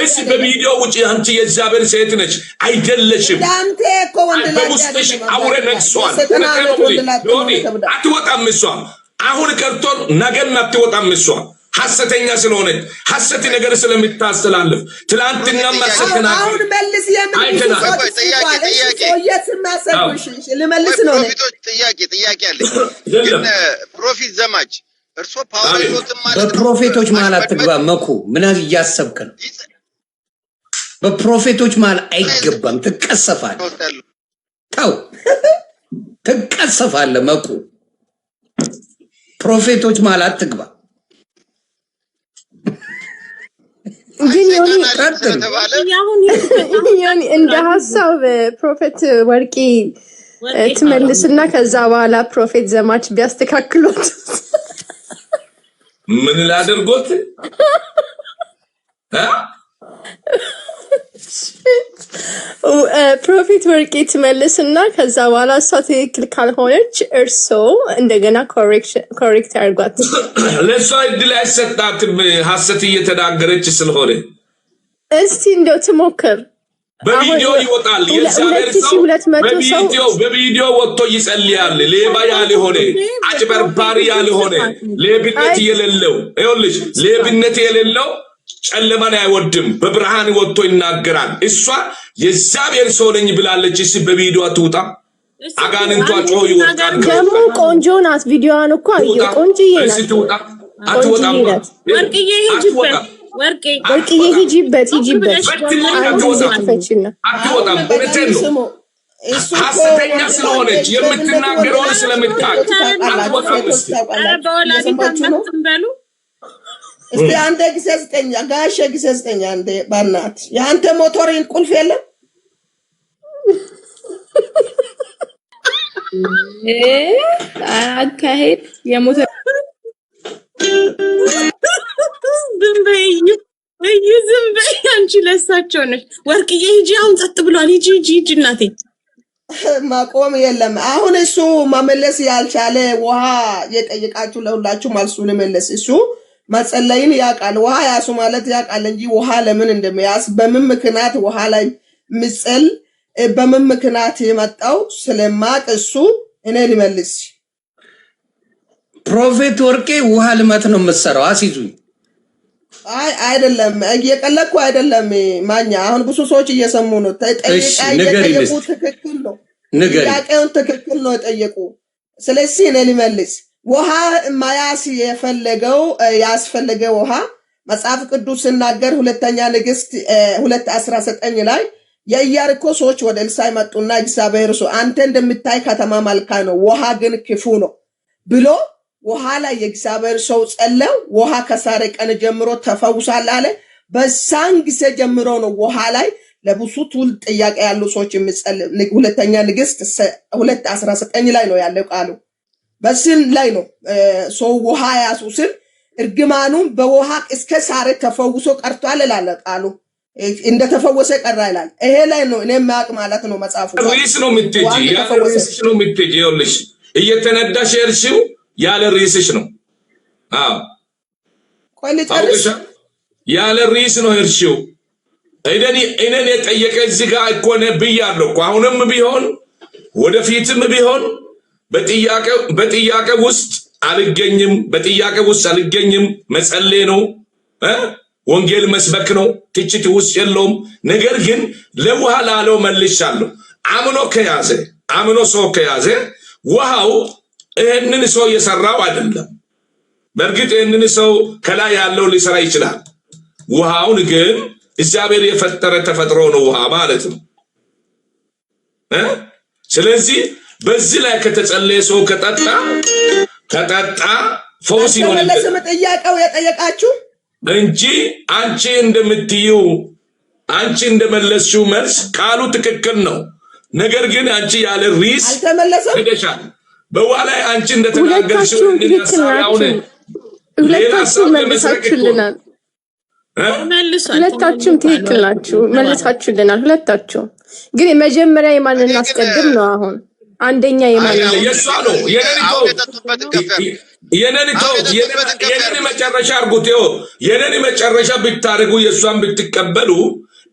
እስቲ በቪዲዮ ውጪ አንቺ የእግዚአብሔር ሴት ነች አይደለሽም በውስጥሽ አውሬ ነግሷል አትወጣም እሷ አሁን ቀርቶ ነገም አትወጣም እሷ ሐሰተኛ ስለሆነች ሐሰት ነገር ስለምታስተላልፍ ትላንትና ማሰከና አሁን መልስ የምትይው ልመልስ ነው ጥያቄ አለ ግን ፕሮፌት ዘማች እርሶ ፓውሎስም ማለት በፕሮፌቶች ማለት አትግባ መኩ ምን እያሰብክ ነው በፕሮፌቶች ማለት አይገባም ትቀሰፋለህ ታው ትቀሰፋለህ መኩ ፕሮፌቶች ማለት አትግባ ግን ዮኒ እንደ ሐሳብ ፕሮፌት ወርቂ ትመልስና ከዛ በኋላ ፕሮፌት ዘማች ቢያስተካክሉት ምን ላድርጎት ፕሮፌት ወርቂ ትመልስና ከዛ በኋላ እሷ ትክክል ካልሆነች እርሶ እንደገና ኮሬክት አድርጓት ለሷ እድል አይሰጣትም ሐሰት እየተናገረች ስለሆነ እስቲ እንደው ትሞክር በቪዲዮ ይወጣል የእግዚአብሔር ሰው በቪዲዮ ወጥቶ ይጸልያል ሌባ ያልሆነ አጭበርባሪ ያልሆነ ሌብነት የሌለው ይኸውልሽ ሌብነት የሌለው ጨለማን አይወድም በብርሃን ወጥቶ ይናገራል እሷ የእግዚአብሔር ሰው ነኝ ብላለች እሺ በቪዲዮ አትውጣ አጋንንቷ ጮህ ይወጣል ደግሞ ቆንጆ ናት ቪዲዮዋን እኮ አየሁ ቆንጆዬ ናት አትወጣም ወርቅዬ ሂጂበት ወርቅዬ ሂጂበት አትወጣም በተን ነው ሐሰተኛ ስለሆነች የምትናገረውን ስለምታውቅ አትወጣም በሉ እስቲ አንተ ጊዜ ዘጠኝ ጋሽ ጊዜ ዘጠኝ አንተ ባናት ያንተ ሞቶሪን ቁልፍ የለም አካሄድ የሞተር ዝም በይ አንቺ ለሳቸው ነሽ ወርቅዬ ሂጂ አሁን ጸጥ ብሏል ሂጂ እናቴ ማቆም የለም አሁን እሱ መመለስ ያልቻለ ውሃ የጠየቃችሁ ለሁላችሁ መልሱን መለስ እሱ መጸለይን ያቃል ውሃ ያሱ ማለት ያቃል እንጂ ውሃ ለምን እንደሚያስ በምን ምክንያት ውሃ ላይ ምጸል በምን ምክንያት የመጣው ስለማቅ እሱ እኔ ልመልስ ፕሮፌት ወርቄ ውሃ ልማት ነው መሰራው አሲዙኝ አይደለም እየቀለኩ አይደለም ማኛ አሁን ብዙ ሰዎች እየሰሙ ነው ጠይቁ ትክክል ነው ያቀውን ትክክል ነው ጠይቁ ስለዚህ እኔ ልመልስ ውሃ ማያስ የፈለገው ያስፈለገ ውሃ መጽሐፍ ቅዱስ ሲናገር ሁለተኛ ንግስት 2:19 ላይ የኢያሪኮ ሰዎች ወደ ኤልሳዕ መጡና እግዚአብሔር ሰው አንተ እንደምታይ ከተማ መልካም ነው ውሃ ግን ክፉ ነው ብሎ ውሃ ላይ የእግዚአብሔር ሰው ጸለው ውሃ ከሳረ ቀን ጀምሮ ተፈውሳል አለ በዛን ጊዜ ጀምሮ ነው ውሃ ላይ ለብዙ ትውልድ ጥያቄ ያሉ ሰዎች የሚጸልይ ሁለተኛ ንግስት 2:19 ላይ ነው ያለው ቃሉ በስን ላይ ነው ሰው ውሃ ያሱስን እርግማኑ በውሃ እስከ ሳረ ተፈውሶ ቀርቷል ይላል ቃሉ እንደተፈወሰ ቀራ ይላል ይሄ ላይ ነው እኔ ማቅ ማለት ነው መጽሐፉ ሪስ ነው ምትጂ ሪስ ነው ምትጂ ይኸውልሽ እየተነዳሽ እርሺው ያለ ሪስሽ ነው አዎ ቆይ ልጨርስ ያለ ሪስ ነው እርሺው እኔን የጠየቀ እዚህ ጋር እኮ ነው ብያለሁ እኮ አሁንም ቢሆን ወደፊትም ቢሆን በጥያቄ ውስጥ አልገኝም መጸለይ ነው ወንጌል መስበክ ነው ትችት ውስጥ የለውም ነገር ግን ለውሃ ላለው መልሻለሁ አምኖ ሰው ከያዘ ውሃው ይህንን ሰው የሰራው አይደለም። በእርግጥ ይህንን ሰው ከላይ ያለው ሊሰራ ይችላል። ውሃውን ግን እግዚአብሔር የፈጠረ ተፈጥሮ ነው ውሃ ማለት ነው። ስለዚህ በዚህ ላይ ከተጸለየ ሰው ከጠጣ ፈውስ ይሆናል። ጥያቄው የጠየቃችሁ እንጂ አንቺ እንደመለስሽው መልስ ቃሉ ትክክል ነው። ነገር ግን አንቺ ያለ ሪስ ሄደሻል። በኋላ አንቺ እንደተናገርሽው ሁለታችሁም መልሳችሁልናል። ሁለታችሁም ትክክል ናችሁ፣ መልሳችሁልናል። ሁለታችሁም ግን የመጀመሪያ የማንን እናስቀድም ነው? አሁን አንደኛ የማንን የሷ ነው። የኔን መጨረሻ አርጉት። የኔን መጨረሻ ብታደርጉ የሷን ብትቀበሉ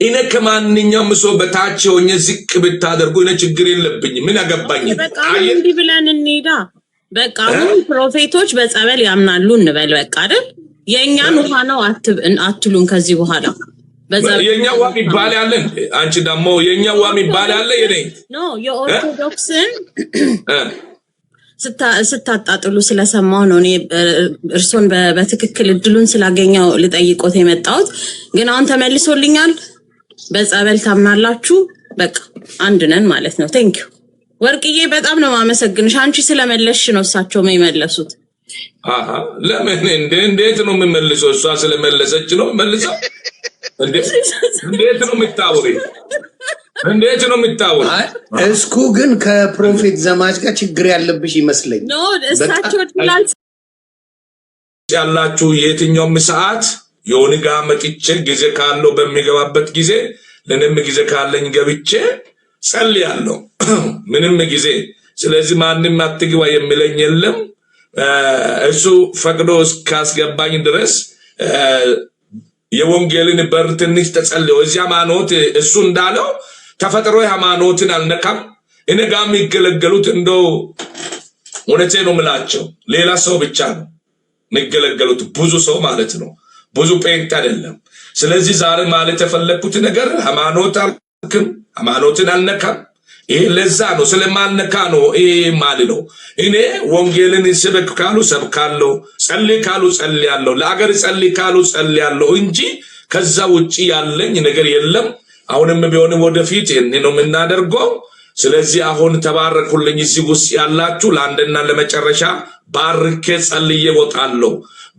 እኔ ከማንኛውም ሰው በታች ሆኜ ዝቅ ብታደርጉ እኔ ችግር የለብኝም። ምን ያገባኝ? በቃ እንዲህ ብለን እንሄዳ። በቃ አሁን ፕሮፌቶች በጸበል ያምናሉ እንበል። በቃ አይደል? የኛን ውሃ ነው አትሉን ከዚህ በኋላ የኛ ውሃ የሚባል ያለ አንቺ ደግሞ የኛ ውሃ የሚባል ያለ የኔ ኖ የኦርቶዶክስን ስታጣጥሉ ስለሰማው ነው። እኔ እርሶን በትክክል እድሉን ስላገኘው ልጠይቆት የመጣሁት ግን አሁን ተመልሶልኛል። በጸበል ታምናላችሁ። በቃ አንድ ነን ማለት ነው። ቴንክ ዩ ወርቅዬ፣ በጣም ነው ማመሰግንሽ። አንቺ ስለመለስሽ ነው እሳቸው የመለሱት። ለምን እንዴት ነው የምመልሰው? እሷ ስለመለሰች ነው መልሰው። እንዴት ነው የምታወሪ? እስኩ ግን ከፕሮፌት ዘማች ጋር ችግር ያለብሽ ይመስለኝ። ኖ እሳቸው ያላችሁ የትኛውም ሰዓት የሆነ ጋር መጥቼ ጊዜ ካለው በሚገባበት ጊዜ ለነም ጊዜ ካለኝ ገብቼ ጸልያለሁ ምንም ጊዜ። ስለዚህ ማንንም አትግባ የሚለኝ የለም። እሱ ፈቅዶ እስካስገባኝ ድረስ የወንጌልን በር ትንሽ ተጸልዮ እዚያ ሃይማኖት እሱ እንዳለው ተፈጥሮ ሃይማኖትን አልነካም። እኔ ጋር የሚገለገሉት እንደው እውነቴ ነው የምላቸው ሌላ ሰው ብቻ ነው የሚገለገሉት፣ ብዙ ሰው ማለት ነው፣ ብዙ ጴንጤ አይደለም። ስለዚህ ዛሬ ማለት የፈለኩት ነገር ሃይማኖትን አልነካም። ይሄ ለዛ ነው ስለማልነካ ነው ይሄ ማለት ነው። እኔ ወንጌልን ስበክ ካሉ ሰብካለሁ፣ ጸልይ ካሉ ጸልያለሁ፣ ለአገር ጸልይ ካሉ ጸልያለሁ እንጂ ከዛ ውጪ ያለኝ ነገር የለም። አሁንም ቢሆን ወደፊት እኔ ነው የምናደርገው። ስለዚህ አሁን ተባረኩልኝ። እዚህ ውስጥ ያላችሁ ለአንድና ለመጨረሻ ባርኬ ጸልዬ ወጣለሁ።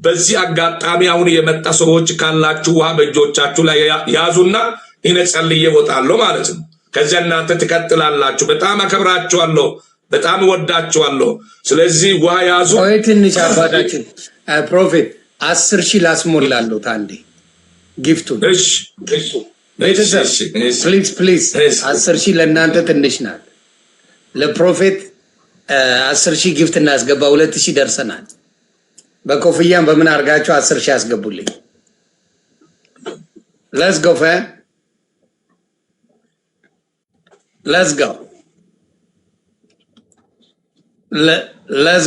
በዚህ አጋጣሚ አሁን የመጣ ሰዎች ካላችሁ ውሃ በእጆቻችሁ ላይ ያዙና እኔ ጸልዬ ወጣለሁ ማለት ነው። ከዚያ እናንተ ትቀጥላላችሁ። በጣም አከብራችኋለሁ፣ በጣም ወዳችኋለሁ። ስለዚህ ውሃ ያዙ። ቆይ ትንሽ አባታችን ፕሮፌት 10,000 ላስሞላለሁ ታንዴ ጊፍቱን። እሺ ቤተሰብ ፕሊዝ 10,000 ለእናንተ ትንሽ ናት። ለፕሮፌት 10,000 ጊፍት እናስገባ። 2,000 ደርሰናል። በኮፍያም በምን አድርጋችሁ 10,000 ያስገቡልኝ። let's go fam let's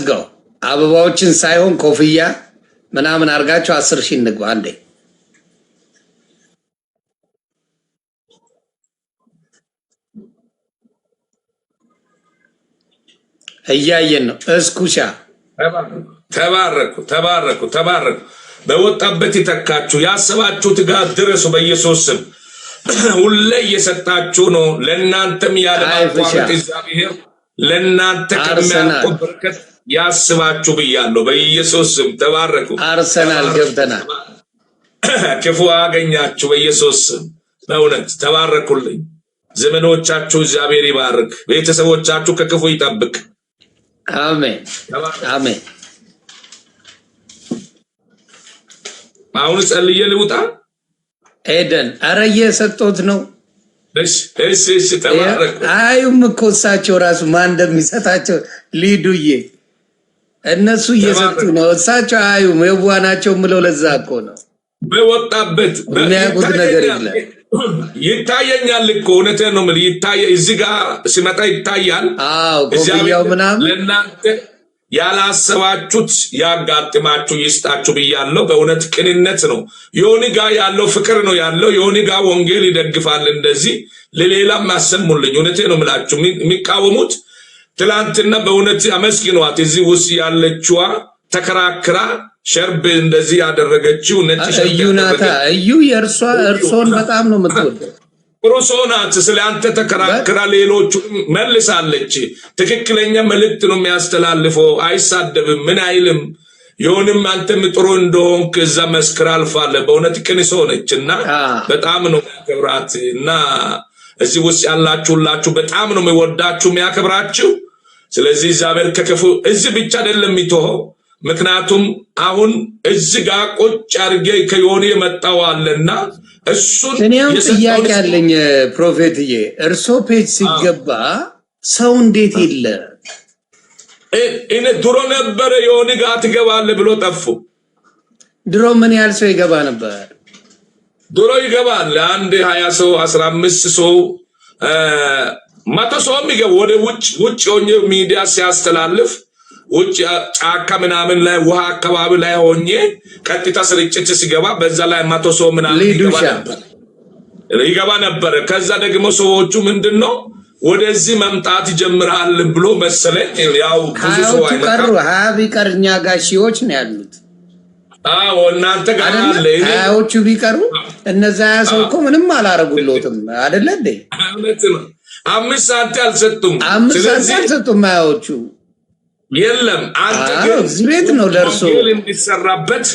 go አበባዎችን ሳይሆን ኮፍያ ምናምን አድርጋችሁ 10,000 እንግባ አንዴ። እያየን ነው። እስኩሻ ተባረኩ። በወጣበት ይተካችሁ። ያሰባችሁት ጋር ድረሱ በኢየሱስ ስም። ሁሌ እየሰጣችሁ ነው። ለእናንተም ያለማቋረጥ እግዚአብሔር ለእናንተ ከሚያልቀው በረከት ያስባችሁ ብያለሁ በኢየሱስ ስም። ተባረኩ። አርሰናል ገብተናል። ክፉ አገኛችሁ በኢየሱስ ስም። በእውነት ተባረኩልኝ። ዘመኖቻችሁ እግዚአብሔር ይባርክ። ቤተሰቦቻችሁ ከክፉ ይጠብቅ። አሜን አሜን። አሁን ጸልዬ ልውጣ። ኤደን አረ እየሰጡት ነው። እሺ ተባረኩ። አዩም እኮ እሳቸው ራሱ ማን እንደሚሰጣቸው ሊዱዬ እነሱ እየሰጡ ነው። እሳቸው አዩም የዋናቸው ምለው ለዛ እኮ ነው። በወጣበት የሚያውቁት ነገር የለም። ይታየኛል እኮ እውነቴን ነው የምልህ። እዚህ ጋር ሲመጣ ይታያል። ኮፍያው ምናምን ያላሰባችሁት ያጋጥማችሁ ይስጣችሁ ብያለሁ። በእውነት ቅንነት ነው። ዮኒ ጋር ያለው ፍቅር ነው ያለው። ዮኒ ጋር ወንጌል ይደግፋል። እንደዚህ ለሌላም አሰሙልኝ። እውነቴ ነው የምላችሁ። የሚቃወሙት ትላንትና በእውነት አመስግኗት። እዚህ ውስጥ ያለችዋ ተከራክራ ሸርብ እንደዚህ ያደረገችው ነጭ እዩ ናታ። እዩ እርሶን በጣም ነው የምትወደው። ፕሮሶናት ስለ አንተ ተከራክራ ሌሎቹ መልሳለች። ትክክለኛ መልእክት ነው የሚያስተላልፈው። አይሳደብም፣ ምን አይልም። ይሁንም አንተም ጥሩ እንደሆንክ እዛ መስክር አልፋለ። በእውነት ቅን ሰው ነችና በጣም ነው የሚያከብራት። እና እዚህ ውስጥ ያላችሁላችሁ በጣም ነው የሚወዳችሁ የሚያከብራችሁ። ስለዚህ እግዚአብሔር ከክፉ እዚህ ብቻ አይደለም የሚተወው። ምክንያቱም አሁን እዚህ ጋር ቁጭ አድርጌ ከዮኒ የመጣው አለና እሱን እኔም ጥያቄ አለኝ ፕሮፌትዬ። እርሶ ፔጅ ሲገባ ሰው እንዴት የለ? እኔ ድሮ ነበረ ዮኒ ጋር ትገባለህ ብሎ ጠፉ። ድሮ ምን ያህል ሰው ይገባ ነበር? ድሮ ይገባል አንድ 20 ሰው 15 ሰው 100 ሰው የሚገባ ወደ ውጭ ሆኜ ሚዲያ ሲያስተላልፍ ውጭ ጫካ ምናምን ላይ ውሃ አካባቢ ላይ ሆኜ ቀጥታ ስርጭት ሲገባ በዛ ላይ 100 ሰው ምናምን ይገባ ነበር። ከዛ ደግሞ ሰዎቹ ምንድነው ወደዚህ መምጣት ይጀምራል ብሎ መሰለኝ ያው ብዙ ሰው አይቀሩ ቢቀርኛ ጋር ሺዎች ነው ያሉት። እናንተ ጋር አለ አዎቹ ቢቀሩ እነዛ ሰው እኮ ምንም አላረጉልዎትም አይደለ እንዴ? እውነት ነው። 5 ሳንቲም አልሰጡም። 5 ሳንቲም አልሰጡም አዎቹ። የለም አንተ ግን እዚህ ቤት ነው ደርሶ እንዲሰራበት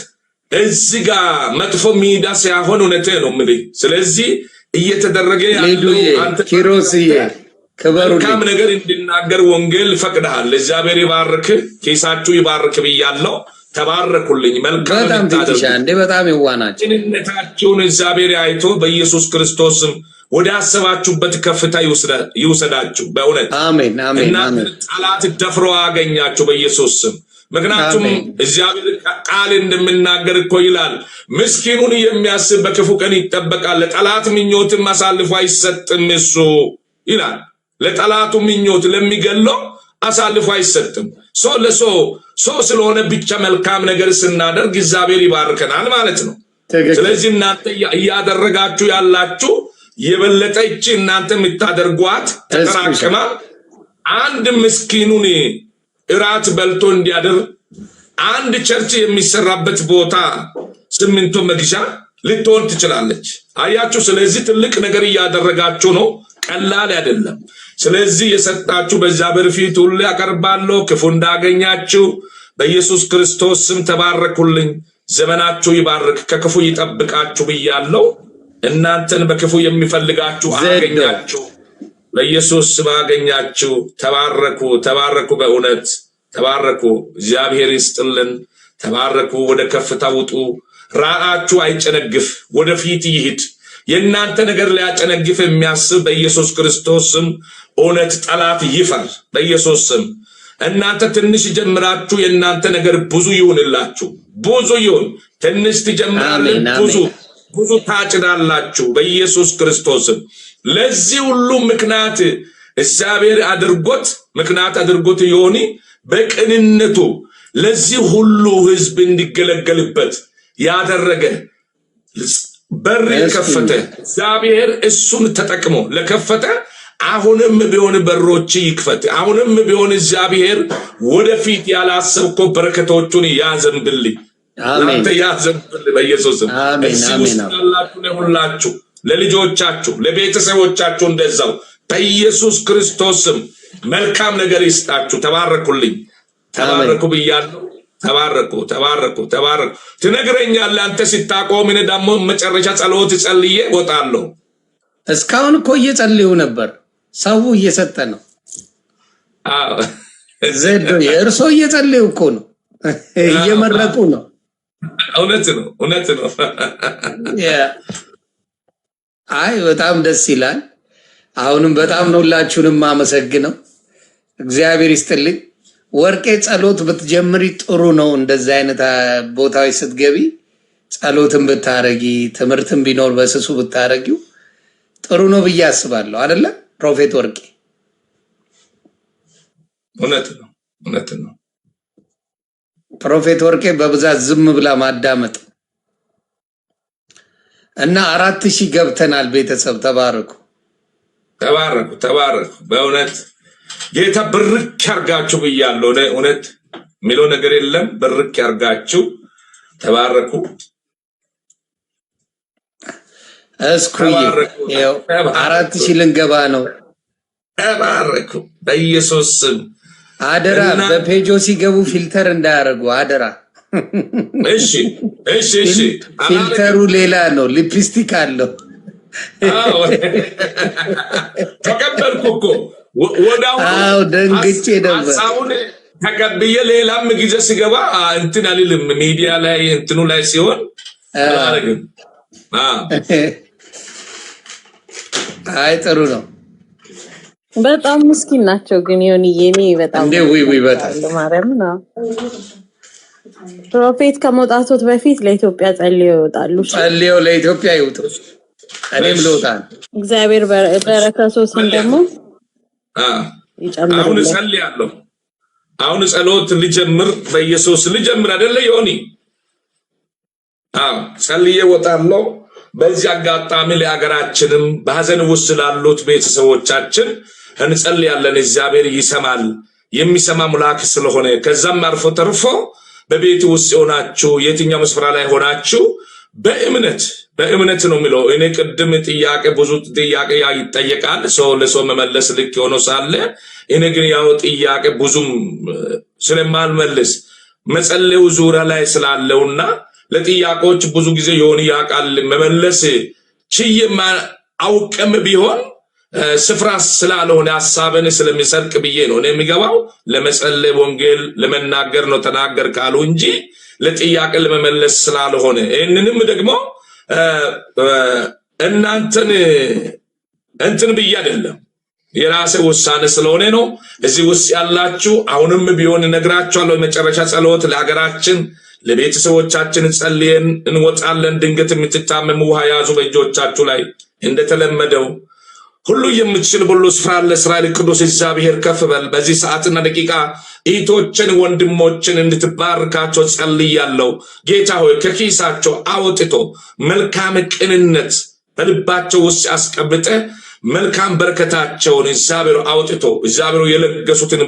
እዚህ ጋር መጥፎ ሚዲያ ሳይሆን እውነቴ ነው የምልህ። ስለዚህ እየተደረገ ያለው አንተ ኪሮስዬ ከበሩ መልካም ነገር እንድናገር ወንጌል ፈቅደሃል። እግዚአብሔር ይባርክ፣ ኬሳችሁ ይባርክ ብያለሁ። ተባረኩልኝ። መልካም ታደርጉ እንዴ በጣም ይዋናችሁ። እንነታችሁን እግዚአብሔር አይቶ በኢየሱስ ክርስቶስም ወደ አሰባችሁበት ከፍታ ይውሰዳችሁ። በእውነት አሜን አሜን አሜን። ጠላት ደፍሮ አገኛችሁ በኢየሱስ ስም። ምክንያቱም እግዚአብሔር ቃል እንደምናገር እኮ ይላል ምስኪኑን የሚያስብ በክፉ ቀን ይጠበቃል፣ ለጠላት ምኞትም አሳልፎ አይሰጥም እሱ ይላል። ለጠላቱ ምኞት ለሚገለው አሳልፎ አይሰጥም። ሰው ስለሆነ ብቻ መልካም ነገር ስናደርግ እግዚአብሔር ይባርከናል ማለት ነው። ስለዚህ እናንተ እያደረጋችሁ ያላችሁ የበለጠ እቺ እናንተ የምታደርጓት ተጠራቅማ አንድ ምስኪኑን እራት በልቶ እንዲያደር አንድ ቸርች የሚሰራበት ቦታ ሲሚንቶ መግዣ ልትሆን ትችላለች። አያችሁ። ስለዚህ ትልቅ ነገር እያደረጋችሁ ነው፣ ቀላል አይደለም። ስለዚህ የሰጣችሁ በእግዚአብሔር ፊት ሁሉ ያቀርባለሁ። ክፉ እንዳገኛችሁ በኢየሱስ ክርስቶስ ስም ተባረኩልኝ። ዘመናችሁ ይባርክ፣ ከክፉ ይጠብቃችሁ ብያለሁ። እናንተን በክፉ የሚፈልጋችሁ አገኛችሁ፣ በኢየሱስ ስም አገኛችሁ። ተባረኩ፣ በእውነት ተባረኩ። እግዚአብሔር ይስጥልን። ተባረኩ። ወደ ከፍታ ውጡ። ራአችሁ አይጨነግፍ፣ ወደፊት ይሂድ። የእናንተ ነገር ሊያጨነግፍ የሚያስብ በኢየሱስ ክርስቶስ ስም እውነት ጠላት ይፈር በኢየሱስ ስም። እናንተ ትንሽ ጀምራችሁ የእናንተ ነገር ብዙ ይሁንላችሁ። ብዙ ይሁን። ትንሽ ትጀምራለን፣ ብዙ ታጭዳላችሁ በኢየሱስ ክርስቶስ ስም። ለዚህ ሁሉ ምክንያት እግዚአብሔር ምክንያት አድርጎት ዮኒ በቅንነቱ ለዚህ ሁሉ ህዝብ እንዲገለገልበት ያደረገ በር የከፈተ እግዚአብሔር እሱን ተጠቅሞ ለከፈተ አሁንም ቢሆን በሮች ይክፈት። አሁንም ቢሆን እግዚአብሔር ወደፊት ያላሰብከው በረከቶቹን ያዘንብልኝ። አንተ ያዘንብል በኢየሱስ ስም። እዚህ ውስጥ ያላችሁ ሁላችሁ ለልጆቻችሁ ለቤተሰቦቻችሁ እንደዛው በኢየሱስ ክርስቶስ ስም መልካም ነገር ይስጣችሁ። ተባረኩልኝ። ተባረኩ ብያለሁ። ተባረኩ። ትነግረኛለህ አንተ ሲታቆም፣ እኔ ደግሞ መጨረሻ ጸሎት ጸልዬ እወጣለሁ። እስካሁን እኮ እየጸልዩ ነበር፣ ሰው እየሰጠ ነው። ዘዶ እርሶ እየጸልዩ እኮ ነው፣ እየመረቁ ነው። እውነት ነው። አይ በጣም ደስ ይላል። አሁንም በጣም ነው ሁላችሁንም ማመሰግነው። እግዚአብሔር ይስጥልኝ። ወርቄ ጸሎት ብትጀምሪ ጥሩ ነው። እንደዚህ አይነት ቦታዎች ስትገቢ ጸሎትን ብታረጊ፣ ትምህርትን ቢኖር በስሱ ብታረጊው ጥሩ ነው ብዬ አስባለሁ። አይደለ ፕሮፌት ወርቄ? እውነት ነው። ፕሮፌት ወርቄ በብዛት ዝም ብላ ማዳመጥ እና 4000 ገብተናል። ቤተሰብ ተባረኩ ተባረኩ ተባረኩ። በእውነት ጌታ ብርክ ያርጋችሁ ብያለሁ። እውነት የሚለው ነገር የለም። ብርክ ያርጋችሁ። ተባረኩ። እስኩዬ 4000 ልንገባ ነው። ተባረኩ በኢየሱስ ስም። አደራ በፔጆ ሲገቡ ፊልተር እንዳያረጉ አደራ። እሺ እሺ እሺ። ፊልተሩ ሌላ ነው፣ ሊፕስቲክ አለው። ተቀበልኩ እኮ ወዳው ደንግጬ ነበር። አሁን ተቀብዬ ሌላም ጊዜ ሲገባ እንትን አልልም። ሚዲያ ላይ እንትኑ ላይ ሲሆን አላረግም። አይ ጥሩ ነው። በጣም ምስኪን ናቸው ግን ዮኒዬ እኔ በጣም እንዴ ወይ በጣም ማርያም ነው። ፕሮፌት ከመውጣቶት በፊት ለኢትዮጵያ ጸልየው ይወጣሉ። ጸልየው ለኢትዮጵያ ይወጡ። እኔም ልወጣን እግዚአብሔር በረከቶትን ደግሞ ይጨምራል። አሁን ጸልያለሁ። አሁን ጸሎት ልጀምር፣ በኢየሱስ ልጀምር አይደለ ዮኒ? ጸልዬ እወጣለሁ። በዚህ አጋጣሚ ለሀገራችንም በሐዘን ውስጥ ላሉት ቤተሰቦቻችን እንጸልያለን። እግዚአብሔር ይሰማል፣ የሚሰማ አምላክ ስለሆነ ከዛም አልፎ ተርፎ በቤት ውስጥ ሆናችሁ የትኛው ስፍራ ላይ ሆናችሁ በእምነት ነው የሚለው። እኔ ቅድም ጥያቄ ብዙ ጥያቄ ይጠየቃል፣ ሰው ለሰው መመለስ ልክ ሆኖ ሳለ እኔ ግን ያው ጥያቄ ብዙም ስለማልመልስ መጸለዩ ዙሪያ ላይ ስላለውና ለጥያቄዎች ብዙ ጊዜ የሆነ ያቃል መመለስ ችዬማ አውቀም ቢሆን ስፍራ ስላልሆነ ሐሳብን ስለሚሰርቅ ብዬ ነው እኔ የሚገባው። ለመጸለይ ወንጌል ለመናገር ነው ተናገር ካሉ እንጂ ለጥያቄ ለመመለስ ስላልሆነ ይህንንም ደግሞ እናንተን እንትን ብዬ አይደለም የራሴ ውሳኔ ስለሆነ ነው። እዚህ ውስጥ ያላችሁ አሁንም ቢሆን ነግራችኋለሁ። የመጨረሻ ጸሎት ለሀገራችን ለቤተሰቦቻችን ጸልየን እንወጣለን። ድንገት የምትታመሙ ውሃ ያዙ በእጆቻችሁ ላይ እንደተለመደው ሁሉ የምትችል ሁሉ ስፍራ ለእስራኤል ቅዱስ እግዚአብሔር ከፍ በል። በዚህ ሰዓትና ደቂቃ እህቶችን ወንድሞችን እንድትባርካቸው ጸልያለሁ። ጌታ ሆይ ከኪሳቸው አውጥቶ መልካም ቅንነት በልባቸው ውስጥ ያስቀምጠ መልካም በረከታቸውን እግዚአብሔር አውጥቶ እግዚአብሔር የለገሱትን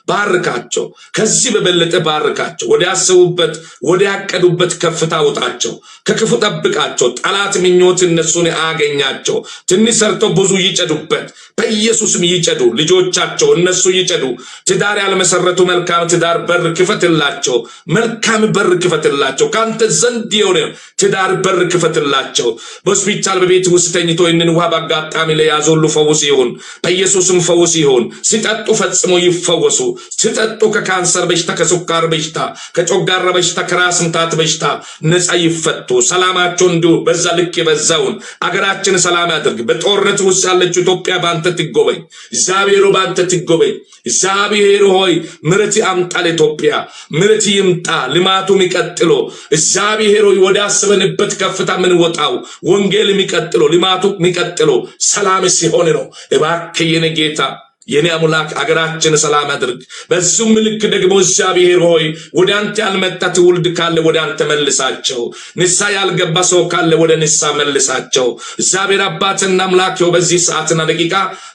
ባርካቸው። ከዚህ በበለጠ ባርካቸው። ወደ ያሰቡበት ወደ ያቀዱበት ከፍታ አውጣቸው። ከክፉ ጠብቃቸው። ጠላት ምኞት እነሱን አገኛቸው። ትንሽ ሰርተው ብዙ ይጨዱበት። በኢየሱስም ይጨዱ። ልጆቻቸው እነሱ ይጨዱ። ትዳር ያልመሰረቱ መልካም ትዳር በር ክፈትላቸው። መልካም በር ክፈትላቸው። ካንተ ዘንድ የሆነ ትዳር በር ክፈትላቸው። በሆስፒታል በቤት ውስጥ ተኝቶ ይህንን ውሃ አጋጣሚ ላይ ያዞሉ ፈውስ ይሁን። በኢየሱስም ፈውስ ይሁን። ሲጠጡ ፈጽሞ ይፈወሱ። ሲጠጡ ከካንሰር በሽታ፣ ከስኳር በሽታ፣ ከጮጋራ በሽታ፣ ከራስ ምታት በሽታ ነፃ ይፈቱ። ሰላማቸው እንዲሁ በዛ ልክ የበዛውን አገራችን ሰላም ያድርግ። በጦርነት ውስጥ ያለችው ኢትዮጵያ በአንተ ትጎበኝ። እግዚአብሔር በአንተ ትጎበኝ። እግዚአብሔር ሆይ ምሕረት አምጣ። ለኢትዮጵያ ምሕረት ይምጣ። ልማቱ የሚቀጥሎ እግዚአብሔር ሆይ ወደ አስበንበት ከፍታ ምን ወጣው ወንጌል የሚቀጥሎ ልማቱ የሚቀጥሎ ሰላም ሲሆን ነው። እባክህ የኔ ጌታ የኔ አምላክ አገራችን ሰላም አድርግ። በዚሁ ምልክ ደግሞ እግዚአብሔር ሆይ ወደ አንተ ያልመጣ ትውልድ ካለ ወደ አንተ መልሳቸው። ንስሐ ያልገባ ሰው ካለ ወደ ንስሐ መልሳቸው። እግዚአብሔር አባትና አምላክ ሆይ በዚህ ሰዓትና ደቂቃ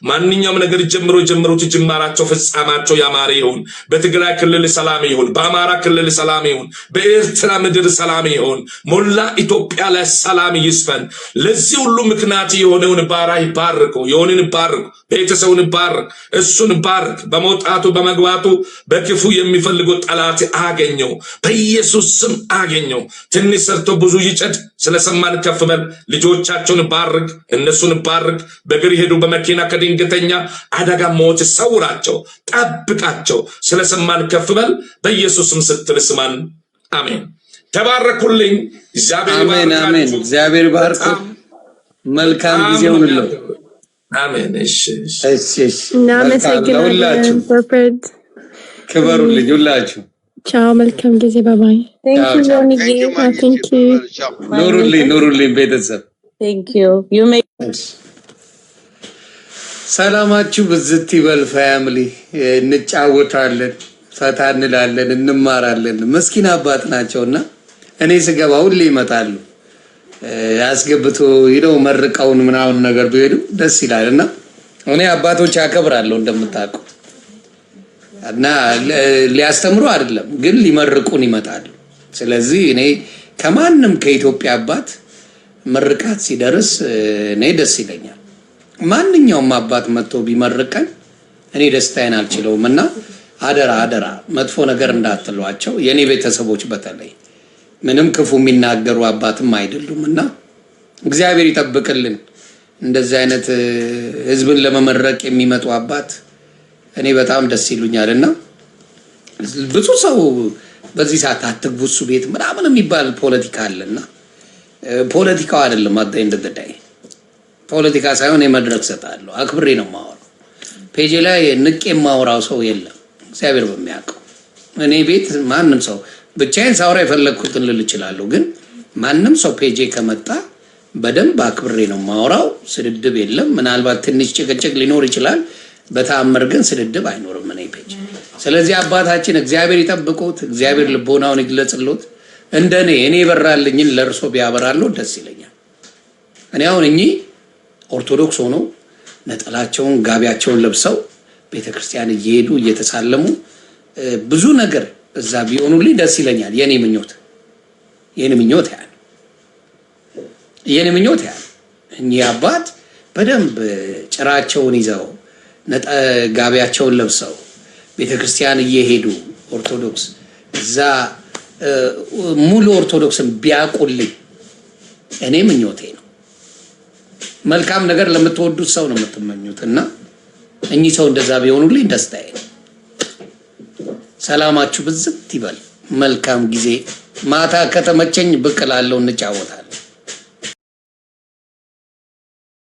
ማንኛውም ነገር ጀምሩት ጅማራቸው ፍጻማቸው ያማረ ይሁን። በትግራይ ክልል ሰላም ይሁን። በአማራ ክልል ሰላም ይሁን። በኤርትራ ምድር ሰላም ይሁን። ሞላ ኢትዮጵያ ላይ ሰላም ይስፈን። ለዚህ ሁሉ ምክንያት የሆነውን ባራይ ባርኮ የሆነን ባርኮ ቤተሰቡን ባርክ እሱን ባርክ። በመውጣቱ በመግባቱ በክፉ የሚፈልገው ጠላት አገኘው። በኢየሱስ ስም አገኘው። ትንሽ ሰርቶ ብዙ ይጨድ። ስለሰማን ከፍ በል። ልጆቻቸውን ባርክ፣ እነሱን ባርክ። በእግር ሄዱ በመኪና ከድንገተኛ አደጋ ሞት ሰውራቸው፣ ጠብቃቸው። ስለሰማን ከፍ በል። በኢየሱስ ስም ስትል ስማን። አሜን። ተባረኩልኝ። እግዚአብሔር አሜን። አሜን። እግዚአብሔር ባርክ። መልካም ጊዜ ይሁንልህ። አሜን። እሺ እናመሰግናለን። ፕሮፌት ክበሩልኝ ሁላችሁ። ቻው። መልካም ጊዜ። ባባይ። ኑሩልኝ ቤተሰብ። ሰላማችሁ ብዝት ይበል። ፋሚሊ እንጫወታለን። ፈታ እንላለን፣ እንማራለን። ምስኪን አባት ናቸውና እኔ ስገባ ሁሌ ይመጣሉ። ያስገብቶ ይለው መርቀውን ምናምን ነገር ቢሄዱ ደስ ይላልና እኔ አባቶች አከብራለሁ እንደምታውቁ እና ሊያስተምሩ አይደለም ግን ሊመርቁን ይመጣሉ። ስለዚህ እኔ ከማንም ከኢትዮጵያ አባት ምርቃት ሲደርስ እኔ ደስ ይለኛል። ማንኛውም አባት መጥቶ ቢመርቀን እኔ ደስታዬን አልችለውምና አደራ መጥፎ ነገር እንዳትሏቸው። የኔ ቤተሰቦች በተለይ ምንም ክፉ የሚናገሩ አባትም አይደሉምና እግዚአብሔር ይጠብቅልን። እንደዚህ አይነት ህዝብን ለመመረቅ የሚመጡ አባት እኔ በጣም ደስ ይሉኛልና ብዙ ሰው በዚህ ሰዓት አትግቡ እሱ ቤት ምናምን የሚባል ፖለቲካ አለና ፖለቲካው አይደለም አጣይ እንደተዳይ ፖለቲካ ሳይሆን የመድረክ ሰጣለሁ አክብሬ ነው ማወራው። ፔጅ ላይ ንቄ ማወራው ሰው የለም እግዚአብሔር በሚያውቀው። እኔ ቤት ማንም ሰው ብቻዬን ሳውራ የፈለኩትን ልል እችላለሁ፣ ግን ማንም ሰው ፔጄ ከመጣ በደንብ አክብሬ ነው ማወራው። ስድድብ የለም። ምናልባት ትንሽ ጭቅጭቅ ሊኖር ይችላል፣ በተአምር ግን ስድድብ አይኖርም እኔ ፔጅ። ስለዚህ አባታችን እግዚአብሔር ይጠብቁት፣ እግዚአብሔር ልቦናውን ይግለጽልዎት። እንደኔ እኔ ይበራልኝን ለእርሶ ቢያበራልዎት ደስ ይለኛል። እኔ አሁን እኚህ ኦርቶዶክስ ሆነው ነጠላቸውን ጋቢያቸውን ለብሰው ቤተክርስቲያን እየሄዱ እየተሳለሙ ብዙ ነገር እዛ ቢሆኑልኝ ደስ ይለኛል። የኔ ምኞት ያ እኚህ አባት በደንብ ጭራቸውን ይዘው ጋቢያቸውን ለብሰው ቤተክርስቲያን እየሄዱ ኦርቶዶክስ እዛ ሙሉ ኦርቶዶክስን ቢያቁልኝ እኔ ምኞቴ ነው። መልካም ነገር ለምትወዱት ሰው ነው የምትመኙት እና እኚህ ሰው እንደዛ ቢሆኑልኝ ደስታዬ ነው። ሰላማችሁ ብዝት ይበል። መልካም ጊዜ። ማታ ከተመቸኝ ብቅ እላለሁ፣ እንጫወታለን።